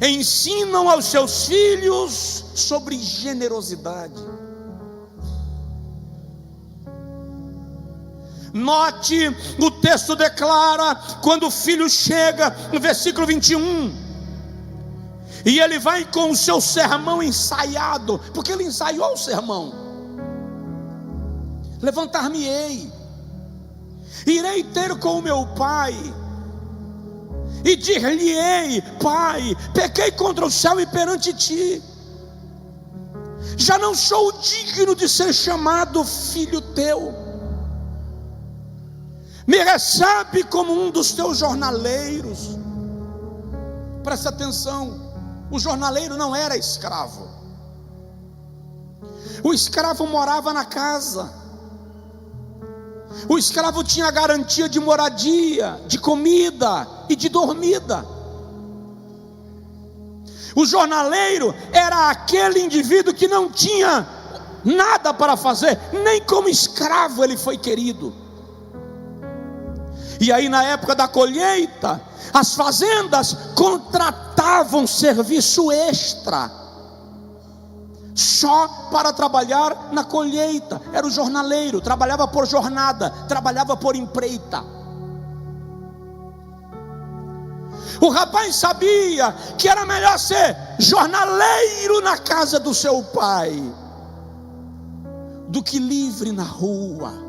ensinam aos seus filhos sobre generosidade. Note, o texto declara, quando o filho chega, no versículo 21, e ele vai com o seu sermão ensaiado, porque ele ensaiou o sermão. Levantar-me-ei, irei ter com o meu pai, e dir-lhe-ei: Pai, pequei contra o céu e perante ti, já não sou digno de ser chamado filho teu, me recebe como um dos teus jornaleiros. Presta atenção, o jornaleiro não era escravo. O escravo morava na casa. O escravo tinha garantia de moradia, de comida e de dormida. O jornaleiro era aquele indivíduo que não tinha nada para fazer, nem como escravo ele foi querido. E aí, na época da colheita, as fazendas contratavam serviço extra, só para trabalhar na colheita. Era o jornaleiro, trabalhava por jornada, trabalhava por empreita. O rapaz sabia que era melhor ser jornaleiro na casa do seu pai do que livre na rua.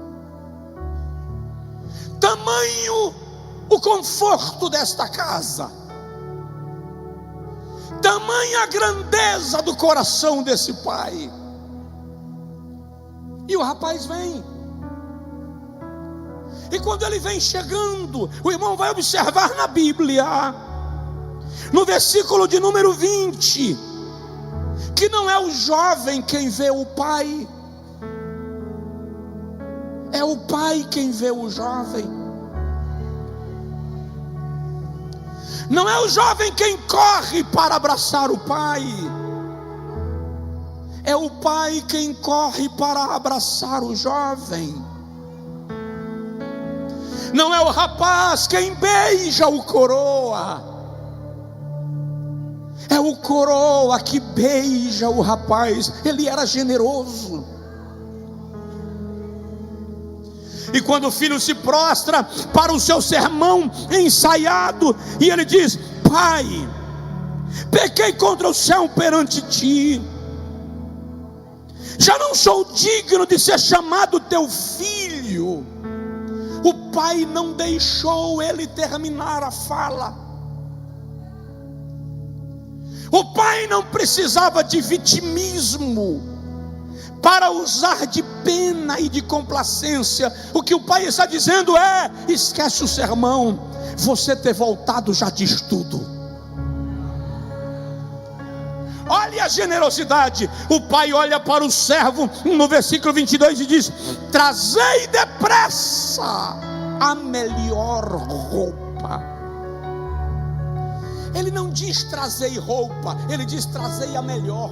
Tamanho o conforto desta casa, tamanha a grandeza do coração desse pai. o rapaz vem. E quando ele vem chegando, o irmão vai observar na Bíblia, no versículo de número 20, que não é o jovem quem vê o pai, é o pai quem vê o jovem. Não é o jovem quem corre para abraçar o pai, é o pai quem corre para abraçar o jovem. Não é o rapaz quem beija o coroa, é o coroa que beija o rapaz. Ele era generoso. E quando o filho se prostra para o seu sermão ensaiado, e ele diz: pai, pequei contra o céu perante ti, já não sou digno de ser chamado teu filho. O pai não deixou ele terminar a fala. O pai não precisava de vitimismo para usar de pena e de complacência. O que o pai está dizendo é: esquece o sermão, você ter voltado já diz tudo. Olha a generosidade. O pai olha para o servo no versículo 22 e diz: trazei depressa a melhor roupa. Ele não diz trazei roupa, ele diz trazei a melhor.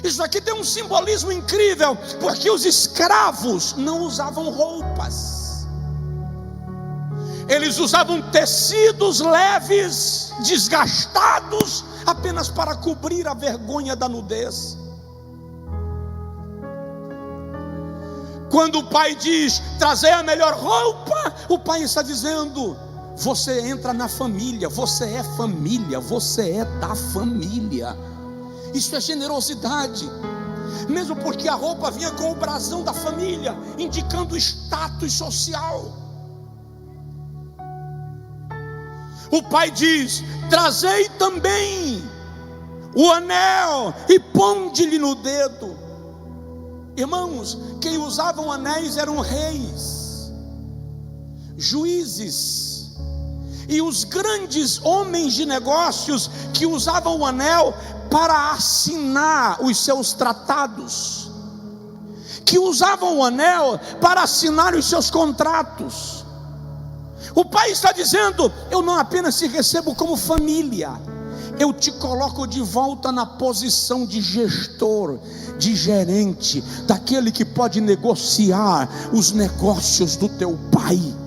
Isso aqui tem um simbolismo incrível, porque os escravos não usavam roupas. Eles usavam tecidos leves, desgastados, apenas para cobrir a vergonha da nudez. Quando o pai diz trazer a melhor roupa, o pai está dizendo: você entra na família, você é família, você é da família. Isso é generosidade. Mesmo porque a roupa vinha com o brasão da família, indicando status social. O pai diz: trazei também o anel e ponde-lhe no dedo. Irmãos, quem usavam anéis eram reis, juízes e os grandes homens de negócios que usavam o anel para assinar os seus tratados, que usavam o anel para assinar os seus contratos. O pai está dizendo: eu não apenas te recebo como família, eu te coloco de volta na posição de gestor, de gerente, daquele que pode negociar os negócios do teu pai.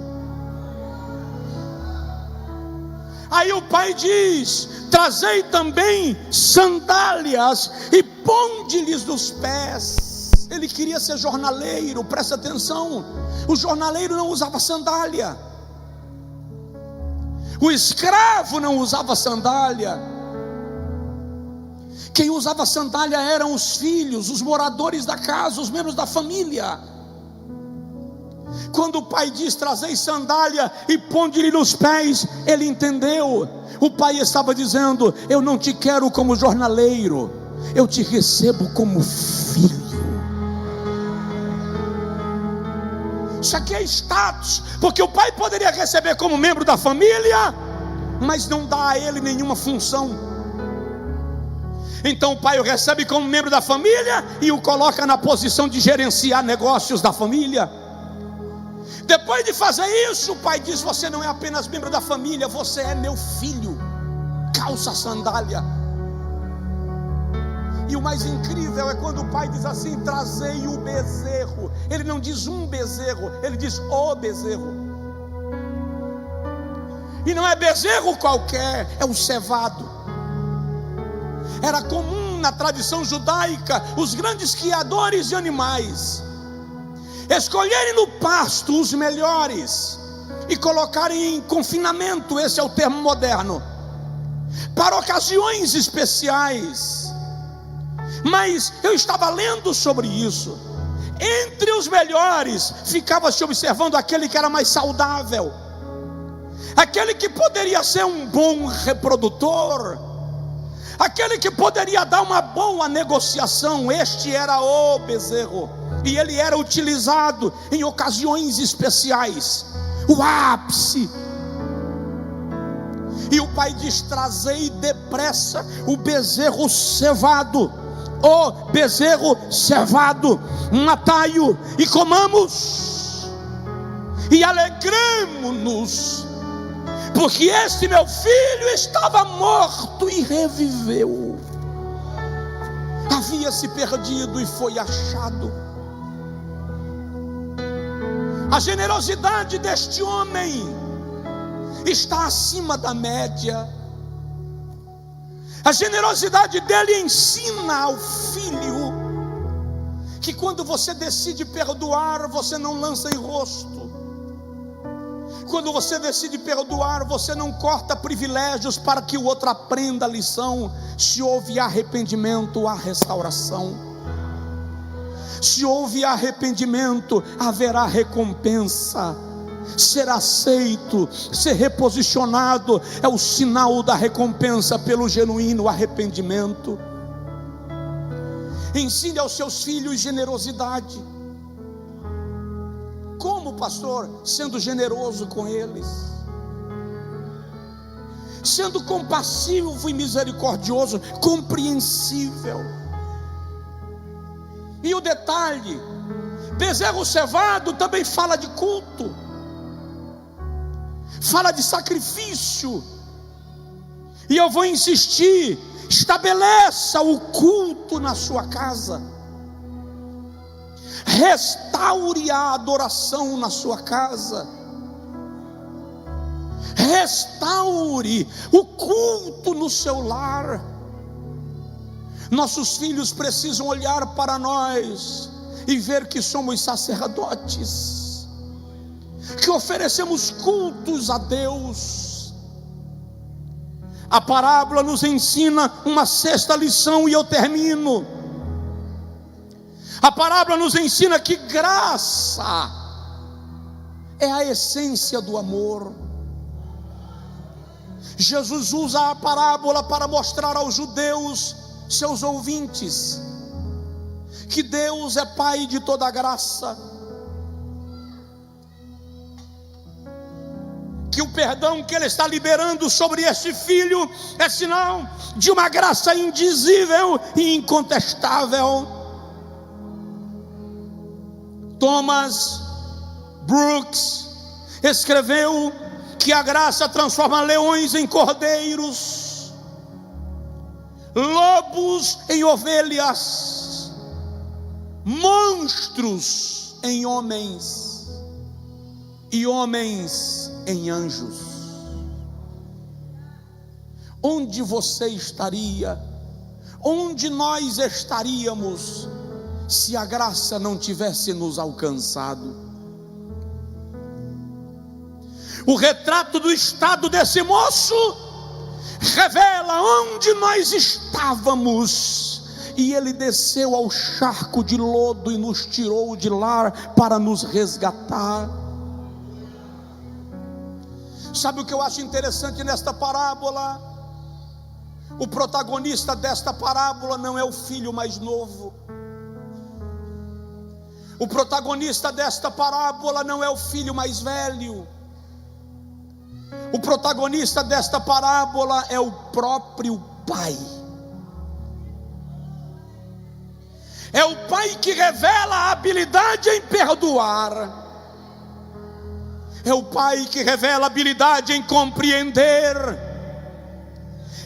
Aí o pai diz: trazei também sandálias e ponde-lhes nos pés. Ele queria ser jornaleiro, presta atenção. O jornaleiro não usava sandália, o escravo não usava sandália. Quem usava sandália eram os filhos, os moradores da casa, os membros da família. Quando o pai diz trazei sandália e ponde-lhe nos pés, ele entendeu. O pai estava dizendo: eu não te quero como jornaleiro, eu te recebo como filho. Isso aqui é status, porque o pai poderia receber como membro da família, mas não dá a ele nenhuma função. Então o pai o recebe como membro da família e o coloca na posição de gerenciar negócios da família. Depois de fazer isso, o pai diz: você não é apenas membro da família, você é meu filho. Calça a sandália. E o mais incrível é quando o pai diz assim: trazei o bezerro. Ele não diz um bezerro, ele diz o bezerro. E não é bezerro qualquer, é o cevado. Era comum na tradição judaica os grandes criadores de animais escolherem no pasto os melhores e colocarem em confinamento, esse é o termo moderno, para ocasiões especiais. Mas eu estava lendo sobre isso. Entre os melhores ficava se observando aquele que era mais saudável, aquele que poderia ser um bom reprodutor, aquele que poderia dar uma boa negociação. Este era o bezerro, e ele era utilizado em ocasiões especiais, o ápice. E o pai diz: trazei depressa o bezerro cevado, o bezerro cevado, matai-o e comamos, e alegremo-nos, porque este meu filho estava morto e reviveu, havia se perdido e foi achado. A generosidade deste homem está acima da média. A generosidade dele ensina ao filho que quando você decide perdoar, você não lança em rosto. Quando você decide perdoar, você não corta privilégios para que o outro aprenda a lição. Se houve arrependimento, há restauração. Se houve arrependimento, haverá recompensa. Ser aceito, ser reposicionado, é o sinal da recompensa pelo genuíno arrependimento. Ensine aos seus filhos generosidade. Como, pastor? Sendo generoso com eles, sendo compassivo e misericordioso, compreensível. E o detalhe, bezerro cevado também fala de culto, fala de sacrifício. E eu vou insistir: estabeleça o culto na sua casa, restaure a adoração na sua casa, restaure o culto no seu lar. Nossos filhos precisam olhar para nós e ver que somos sacerdotes, que oferecemos cultos a Deus. A parábola nos ensina uma sexta lição, e eu termino. A parábola nos ensina que graça é a essência do amor. Jesus usa a parábola para mostrar aos judeus, seus ouvintes, que Deus é Pai de toda graça, que o perdão que Ele está liberando sobre este filho é sinal de uma graça indizível e incontestável. Thomas Brooks escreveu que a graça transforma leões em cordeiros, lobos em ovelhas, monstros em homens e homens em anjos. Onde você estaria? Onde nós estaríamos se a graça não tivesse nos alcançado? O retrato do estado desse moço revela onde nós estávamos, e ele desceu ao charco de lodo e nos tirou de lá para nos resgatar. Sabe o que eu acho interessante nesta parábola? O protagonista desta parábola não é o filho mais novo. O protagonista desta parábola não é o filho mais velho. O protagonista desta parábola é o próprio pai. É o pai que revela a habilidade em perdoar. É o pai que revela a habilidade em compreender.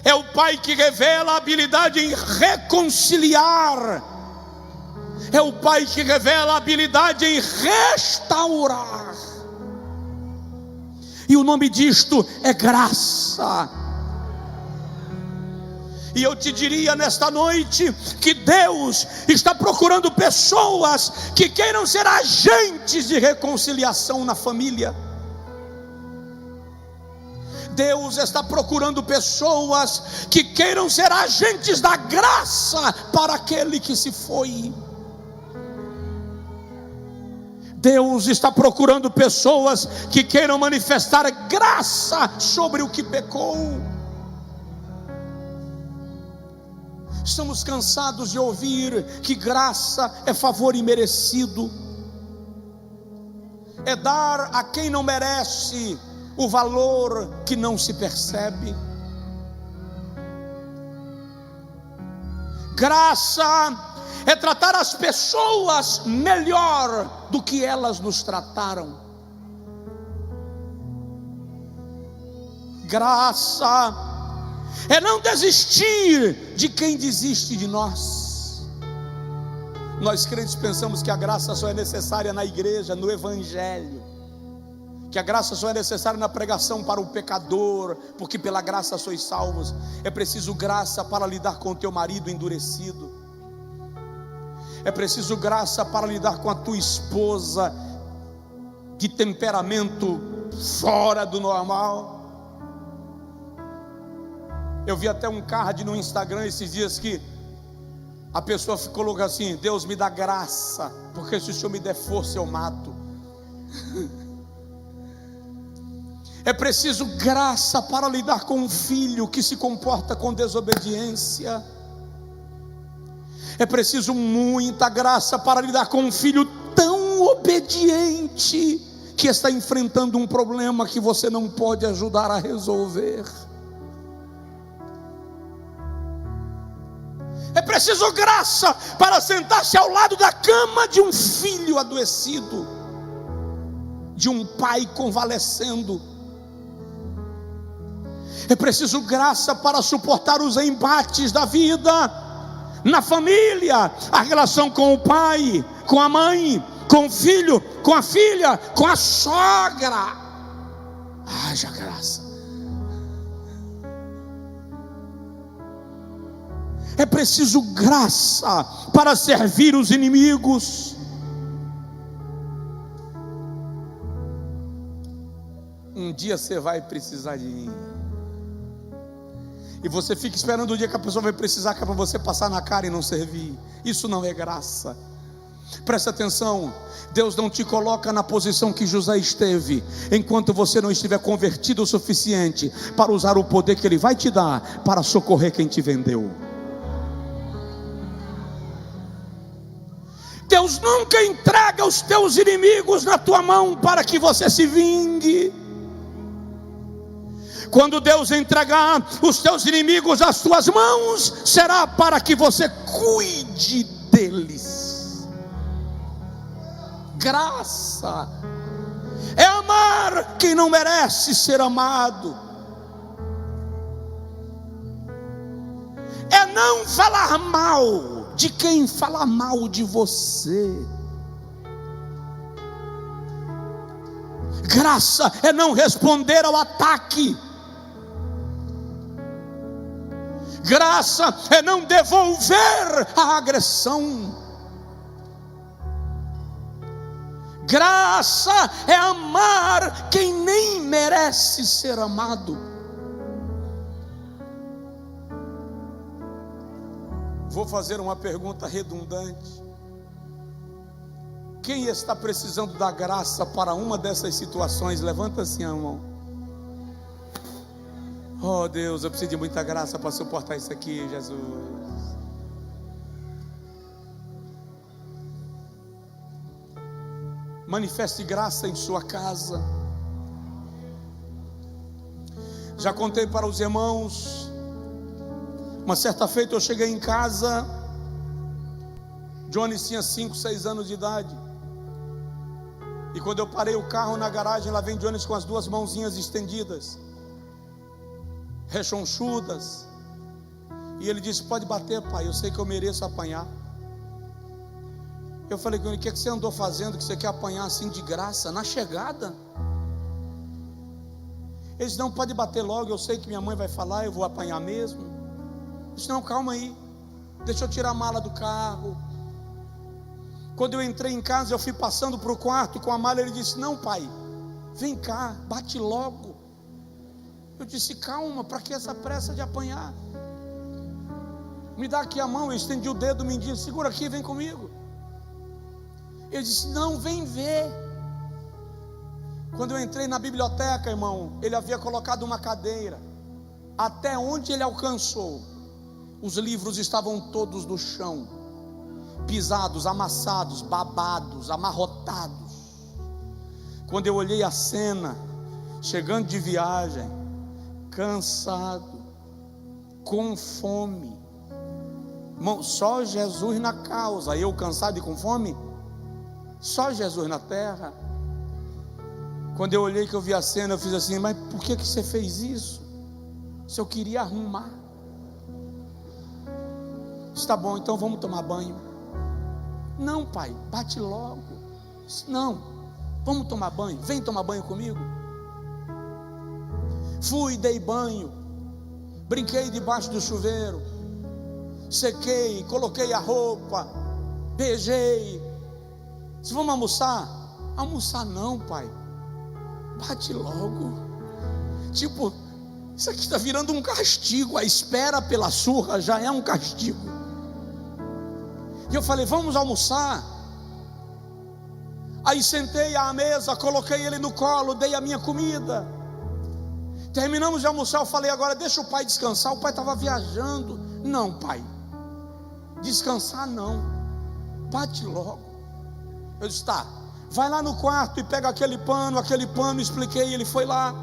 É o pai que revela a habilidade em reconciliar. É o pai que revela a habilidade em restaurar. E o nome disto é graça. E eu te diria nesta noite que Deus está procurando pessoas que queiram ser agentes de reconciliação na família. Deus está procurando pessoas que queiram ser agentes da graça para aquele que se foi. Deus está procurando pessoas que queiram manifestar graça sobre o que pecou. Estamos cansados de ouvir que graça é favor imerecido, é dar a quem não merece o valor que não se percebe. Graça é tratar as pessoas melhor do que elas nos trataram. Graça é não desistir de quem desiste de nós. Nós crentes pensamos que a graça só é necessária na igreja, no evangelho, que a graça só é necessária na pregação para o pecador, porque pela graça sois salvos. É preciso graça para lidar com o teu marido endurecido, é preciso graça para lidar com a tua esposa de temperamento fora do normal. Eu vi até um card no Instagram esses dias que a pessoa colocou assim: Deus me dá graça, porque se o Senhor me der força eu mato. É preciso graça para lidar com um filho que se comporta com desobediência. É preciso muita graça para lidar com um filho tão obediente que está enfrentando um problema que você não pode ajudar a resolver. É preciso graça para sentar-se ao lado da cama de um filho adoecido, de um pai convalescendo. É preciso graça para suportar os embates da vida na família, a relação com o pai, com a mãe, com o filho, com a filha, com a sogra. Haja graça. É preciso graça para servir os inimigos. Um dia você vai precisar de mim. E você fica esperando o dia que a pessoa vai precisar, que é para você passar na cara e não servir. Isso não é graça. Presta atenção, Deus não te coloca na posição que José esteve, enquanto você não estiver convertido o suficiente para usar o poder que Ele vai te dar para socorrer quem te vendeu. Deus nunca entrega os teus inimigos na tua mão para que você se vingue. Quando Deus entregar os teus inimigos às tuas mãos, será para que você cuide deles. Graça é amar quem não merece ser amado, é não falar mal de quem fala mal de você. Graça é não responder ao ataque. Graça é não devolver a agressão. Graça é amar quem nem merece ser amado. Vou fazer uma pergunta redundante. Quem está precisando da graça para uma dessas situações? Levanta assim a mão. Oh Deus, eu preciso de muita graça para suportar isso aqui, Jesus. Manifeste graça em sua casa. Já contei para os irmãos, uma certa feita eu cheguei em casa, Johnny tinha 5, 6 anos de idade, e quando eu parei o carro na garagem, lá vem Johnny com as duas mãozinhas estendidas, rechonchudas, e ele disse: pode bater, pai, eu sei que eu mereço apanhar. Eu falei com ele: o que você andou fazendo que você quer apanhar assim de graça, na chegada? Ele disse: não, pode bater logo, eu sei que minha mãe vai falar, eu vou apanhar mesmo. Eu disse: não, calma aí, deixa eu tirar a mala do carro. Quando eu entrei em casa, eu fui passando para o quarto com a mala, ele disse: não, pai, vem cá, bate logo. Eu disse: calma, para que essa pressa de apanhar? Me dá aqui a mão. Eu estendi o dedo, me disse: segura aqui, vem comigo. Ele disse: não, vem ver. Quando eu entrei na biblioteca, irmão, ele havia colocado uma cadeira até onde ele alcançou, Os livros estavam todos no chão, pisados, amassados, babados, amarrotados. Quando eu olhei a cena, chegando de viagem, cansado, com fome, irmão, só Jesus na causa, eu cansado e com fome, só Jesus na terra. Quando eu olhei, que eu vi a cena, eu fiz assim: mas por que você fez isso? Se eu queria arrumar. Está bom, então vamos tomar banho. Não, pai, bate logo. Não, vamos tomar banho, vem tomar banho comigo. Fui, dei banho, brinquei debaixo do chuveiro, sequei, coloquei a roupa, beijei. Se vamos almoçar? Almoçar não, pai, bate logo. Tipo, isso aqui está virando um castigo. A espera pela surra já é um castigo. E eu falei: vamos almoçar. Aí sentei à mesa, coloquei ele no colo, dei a minha comida. Terminamos de almoçar, eu falei: agora deixa o pai descansar. O pai estava viajando. Não, pai, descansar não, bate logo. Eu disse: tá, vai lá no quarto e pega aquele pano, expliquei. Ele foi lá,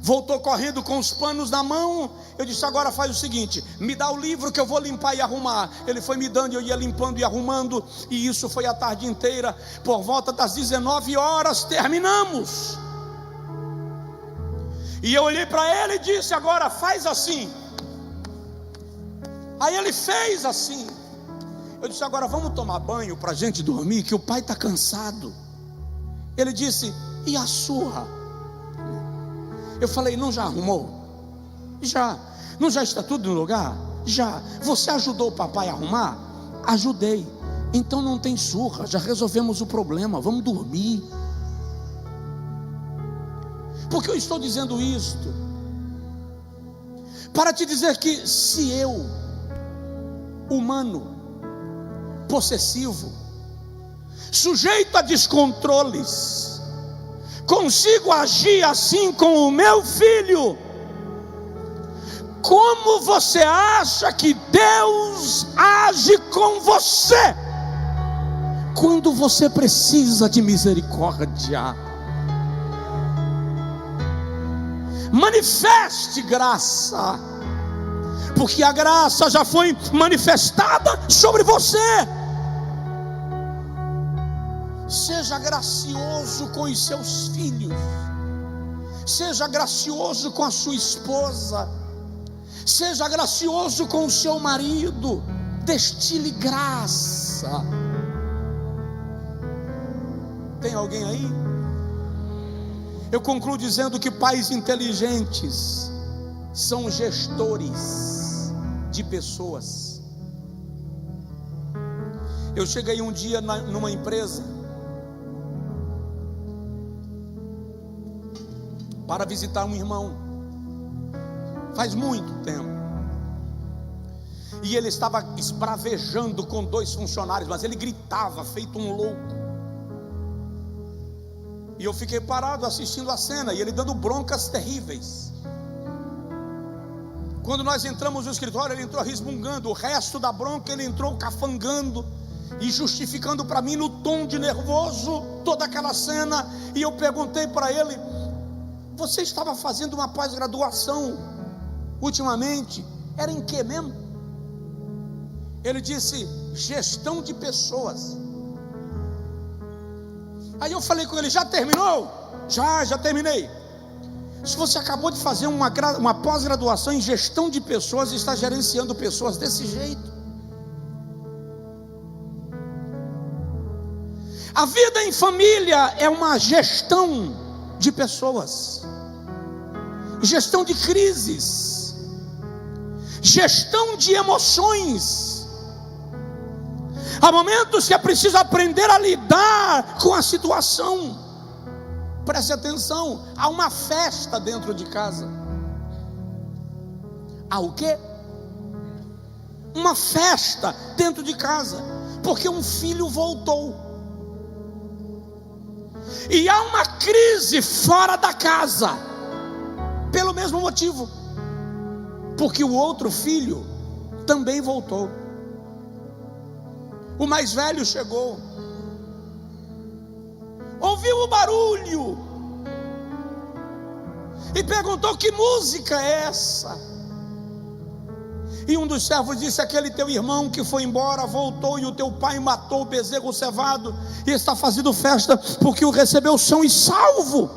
voltou correndo com os panos na mão. Eu disse: agora faz o seguinte, me dá o livro que eu vou limpar e arrumar. Ele foi me dando e eu ia limpando e arrumando. E isso foi a tarde inteira. Por volta das 19 horas terminamos. E eu olhei para ele e disse: agora faz assim. Aí ele fez assim. Eu disse: agora vamos tomar banho para a gente dormir, que o pai está cansado. Ele disse: e a surra? Eu falei: não já arrumou? Já. Não já está tudo no lugar? Já. Você ajudou o papai a arrumar? Ajudei. Então não tem surra, já resolvemos o problema, vamos dormir. Por que eu estou dizendo isto? Para te dizer que se eu, humano, possessivo, sujeito a descontroles, consigo agir assim com o meu filho, como você acha que Deus age com você quando você precisa de misericórdia? Manifeste graça, porque a graça já foi manifestada sobre você. Seja gracioso com os seus filhos, seja gracioso com a sua esposa, seja gracioso com o seu marido, destile graça. Tem alguém aí? Eu concluo dizendo que pais inteligentes são gestores de pessoas. Eu cheguei um dia numa empresa para visitar um irmão, faz muito tempo, e ele estava esbravejando com 2 funcionários, mas ele gritava feito um louco. E eu fiquei parado assistindo a cena, e ele dando broncas terríveis. Quando nós entramos no escritório, ele entrou resmungando. O resto da bronca ele entrou cafangando e justificando para mim no tom de nervoso toda aquela cena. E eu perguntei para ele: você estava fazendo uma pós-graduação ultimamente? Era em que mesmo? Ele disse: gestão de pessoas. Aí eu falei com ele: já terminou? Já terminei. Se você acabou de fazer uma pós-graduação em gestão de pessoas e está gerenciando pessoas desse jeito. A vida em família é uma gestão de pessoas, gestão de crises, gestão de emoções. Há momentos que é preciso aprender a lidar com a situação. Preste atenção, há uma festa dentro de casa. Há o quê? Uma festa dentro de casa, porque um filho voltou. E há uma crise fora da casa, pelo mesmo motivo. porque o outro filho também voltou. O mais velho chegou, ouviu o barulho e perguntou: que música é essa? E um dos servos disse: aquele teu irmão que foi embora voltou, e o teu pai matou o bezerro cevado e está fazendo festa porque o recebeu são e salvo.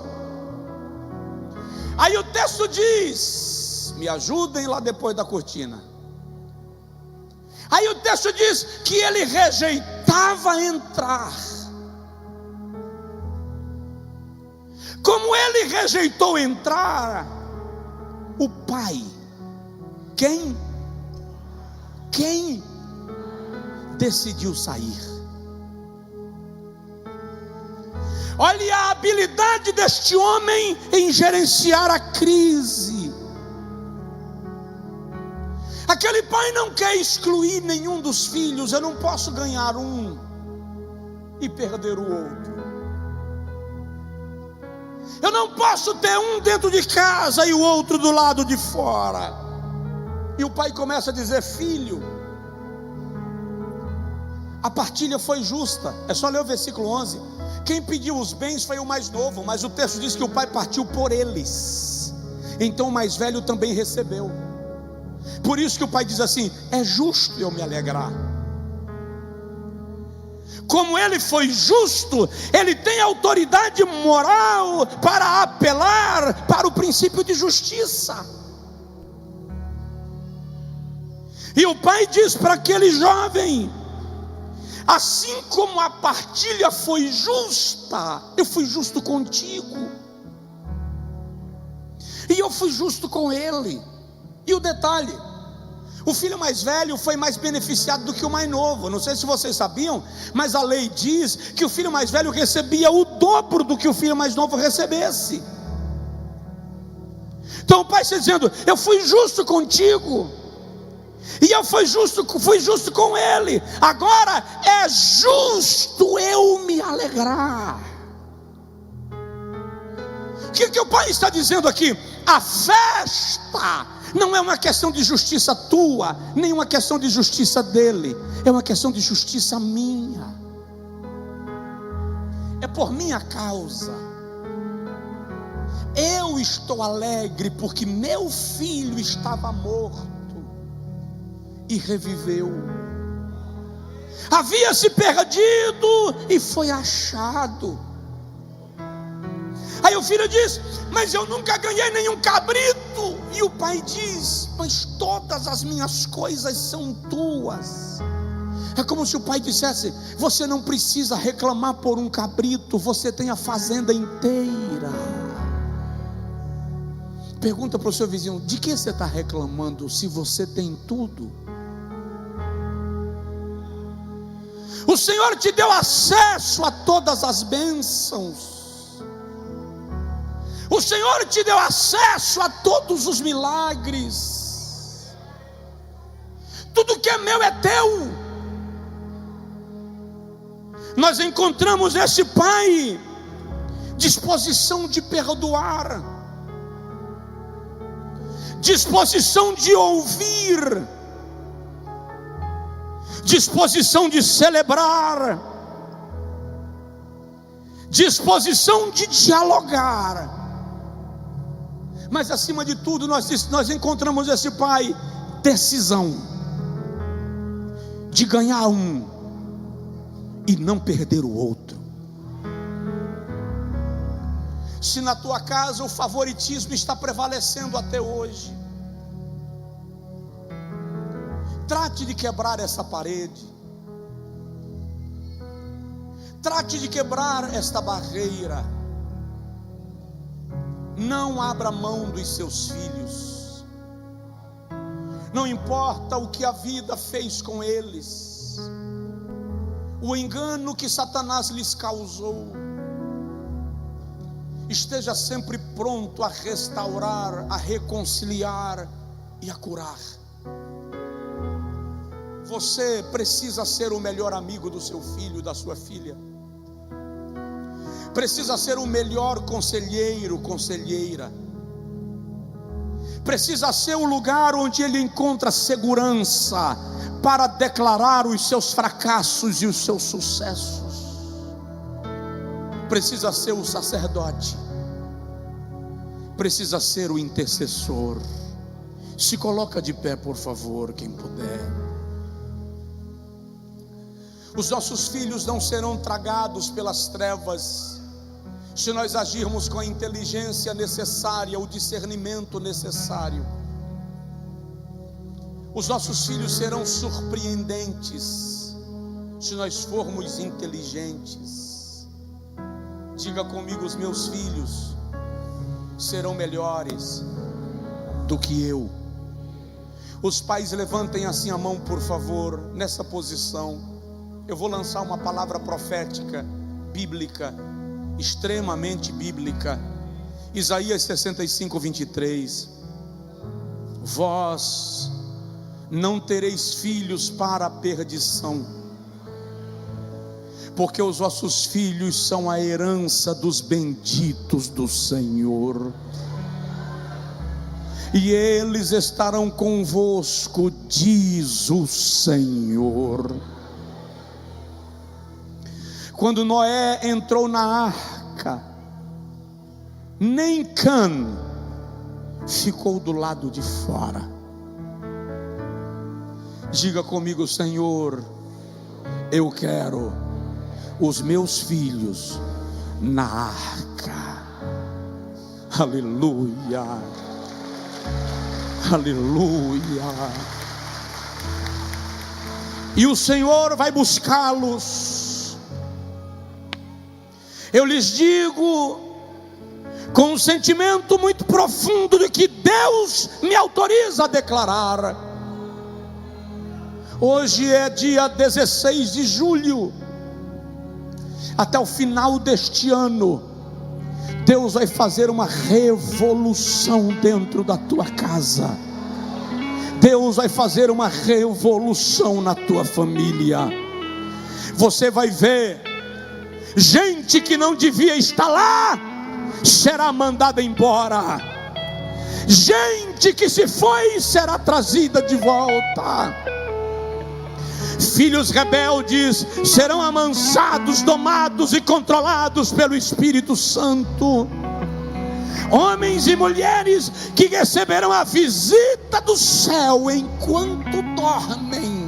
Aí o texto diz, me ajudem lá depois da cortina. Aí o texto diz que ele rejeitava entrar. Como ele rejeitou entrar, o pai, quem decidiu sair? Olhe a habilidade deste homem em gerenciar a crise. Aquele pai não quer excluir nenhum dos filhos. Eu não posso ganhar um e perder o outro. Eu não posso ter um dentro de casa e o outro do lado de fora. E o pai começa a dizer: filho, a partilha foi justa. É só ler o versículo 11. Quem pediu os bens foi o mais novo, mas o texto diz que o pai partiu por eles. Então o mais velho também recebeu. Por isso que o pai diz assim: é justo eu me alegrar. Como ele foi justo, ele tem autoridade moral para apelar para o princípio de justiça. E o pai diz para aquele jovem: assim como a partilha foi justa, eu fui justo contigo, e eu fui justo com ele. E o detalhe, o filho mais velho foi mais beneficiado do que o mais novo. Não sei se vocês sabiam, mas a lei diz que o filho mais velho recebia o dobro do que o filho mais novo recebesse. Então o pai está dizendo: eu fui justo contigo, e eu fui justo com ele. Agora é justo eu me alegrar. O que o pai está dizendo aqui? A festa não é uma questão de justiça tua, nem uma questão de justiça dele. É uma questão de justiça minha. É por minha causa. Eu estou alegre porque meu filho estava morto e reviveu. Havia se perdido e foi achado. Aí o filho diz: mas eu nunca ganhei nenhum cabrito. E o pai diz: mas todas as minhas coisas são tuas. É como se o pai dissesse: você não precisa reclamar por um cabrito, você tem a fazenda inteira. Pergunta para o seu vizinho: de que você está reclamando se você tem tudo? O Senhor te deu acesso a todas as bênçãos. O Senhor te deu acesso a todos os milagres. Tudo que é meu é teu. Nós encontramos nesse pai disposição de perdoar, disposição de ouvir, disposição de celebrar, disposição de dialogar. Mas acima de tudo nós encontramos esse pai decisão de ganhar um e não perder o outro. Se na tua casa o favoritismo está prevalecendo até hoje, trate de quebrar essa parede. Trate de quebrar esta barreira. Não abra mão dos seus filhos. Não importa o que a vida fez com eles, o engano que Satanás lhes causou. Esteja sempre pronto a restaurar, a reconciliar e a curar. Você precisa ser o melhor amigo do seu filho, da sua filha. Precisa ser o melhor conselheiro, conselheira. precisa ser o lugar onde ele encontra segurança para declarar os seus fracassos e os seus sucessos. Precisa ser o sacerdote, precisa ser o intercessor. Se coloca de pé, por favor, quem puder. Os nossos filhos não serão tragados pelas trevas se nós agirmos com a inteligência necessária, o discernimento necessário. Os nossos filhos serão surpreendentes se nós formos inteligentes. Diga comigo: os meus filhos serão melhores do que eu. Os pais, levantem assim a mão, por favor, nessa posição. Eu vou lançar uma palavra profética, bíblica, extremamente bíblica. Isaías 65, 23. Vós não tereis filhos para a perdição, porque os vossos filhos são a herança dos benditos do Senhor, e eles estarão convosco, diz o Senhor. Quando Noé entrou na arca, nem Cã ficou do lado de fora. Diga comigo: Senhor, eu quero os meus filhos na arca. Aleluia, aleluia. E o Senhor vai buscá-los. Eu lhes digo com um sentimento muito profundo de que Deus me autoriza a declarar. Hoje é dia 16 de julho. Até o final deste ano, Deus vai fazer uma revolução dentro da tua casa. Deus vai fazer uma revolução na tua família. Você vai ver gente que não devia estar lá será mandada embora. Gente que se foi será trazida de volta. Filhos rebeldes serão amansados, domados e controlados pelo Espírito Santo. Homens e mulheres que receberão a visita do céu enquanto dormem.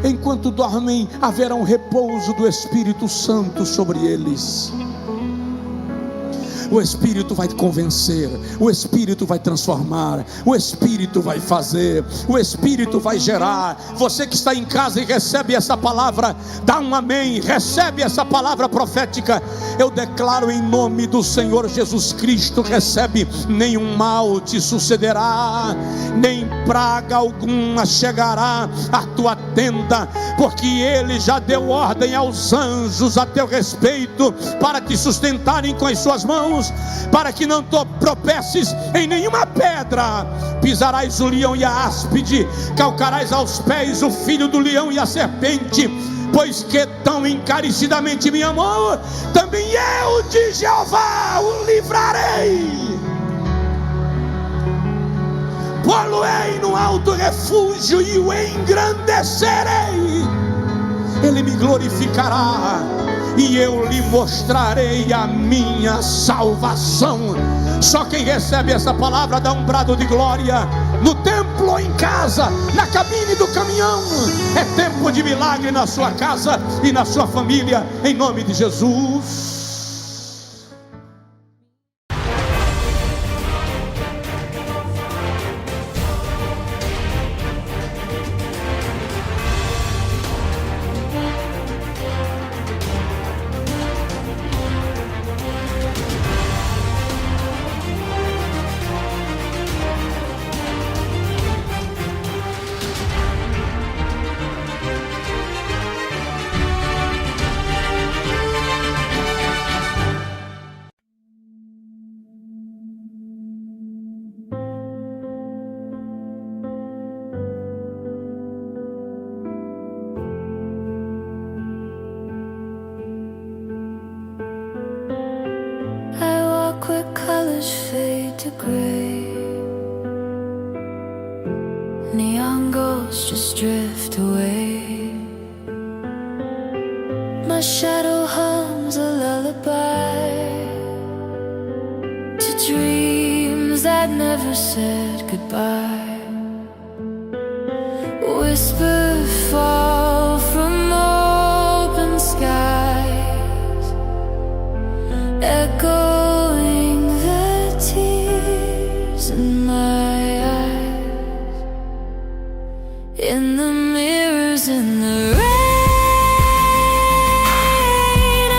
Enquanto dormem, haverá um repouso do Espírito Santo sobre eles. O Espírito vai convencer, o Espírito vai transformar, o Espírito vai fazer, o Espírito vai gerar. Você que está em casa e recebe essa palavra, dá um amém, recebe essa palavra profética. Eu declaro em nome do Senhor Jesus Cristo: recebe, nenhum mal te sucederá, nem praga alguma chegará à tua tenda, porque Ele já deu ordem aos anjos a teu respeito, para te sustentarem com as suas mãos, para que não tropeces em nenhuma pedra. Pisarás o leão e a áspide, calcarás aos pés o filho do leão e a serpente. Pois que tão encarecidamente me amou, também eu de Jeová o livrarei. Pô-lo-ei no alto refúgio e o engrandecerei. Ele me glorificará e eu lhe mostrarei a minha salvação. Só quem recebe essa palavra dá um brado de glória. No templo ou em casa, na cabine do caminhão, é tempo de milagre na sua casa e na sua família, em nome de Jesus. Where colors fade to gray. Neon ghosts just drift away. My shadow hums a lullaby to dreams that never said goodbye. Whispers fall from open skies, echoing the tears in my eyes. In the mirrors in the rain,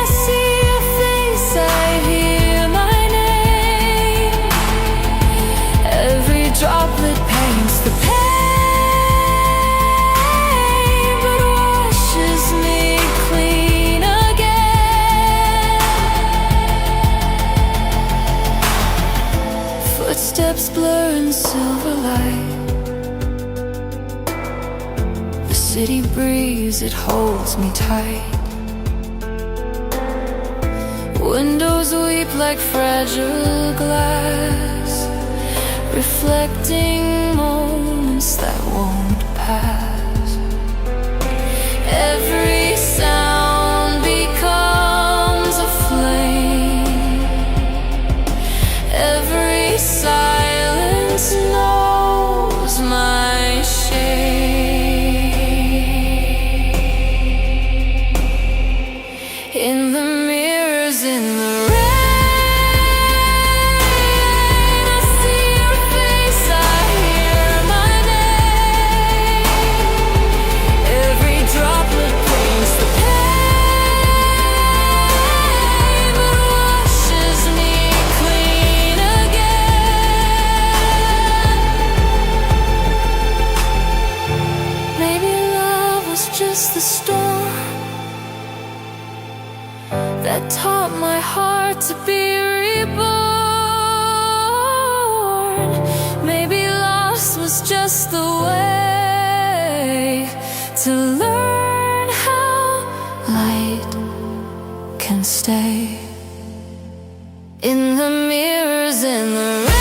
I see your face, I hear my name. Every droplet paints the pain, footsteps blur in silver light. The city breeze, it holds me tight. Windows weep like fragile glass, reflecting moments that won't pass. Every sound becomes a flame. Every silence knows my shame. In the mirrors in the rain, I see your face, I hear my name. Every droplet paints the pain, but washes me clean again. Maybe love was just the storm that taught my heart to be reborn. Maybe loss was just the way to learn how light can stay. In the mirrors in the rain,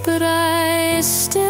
but I still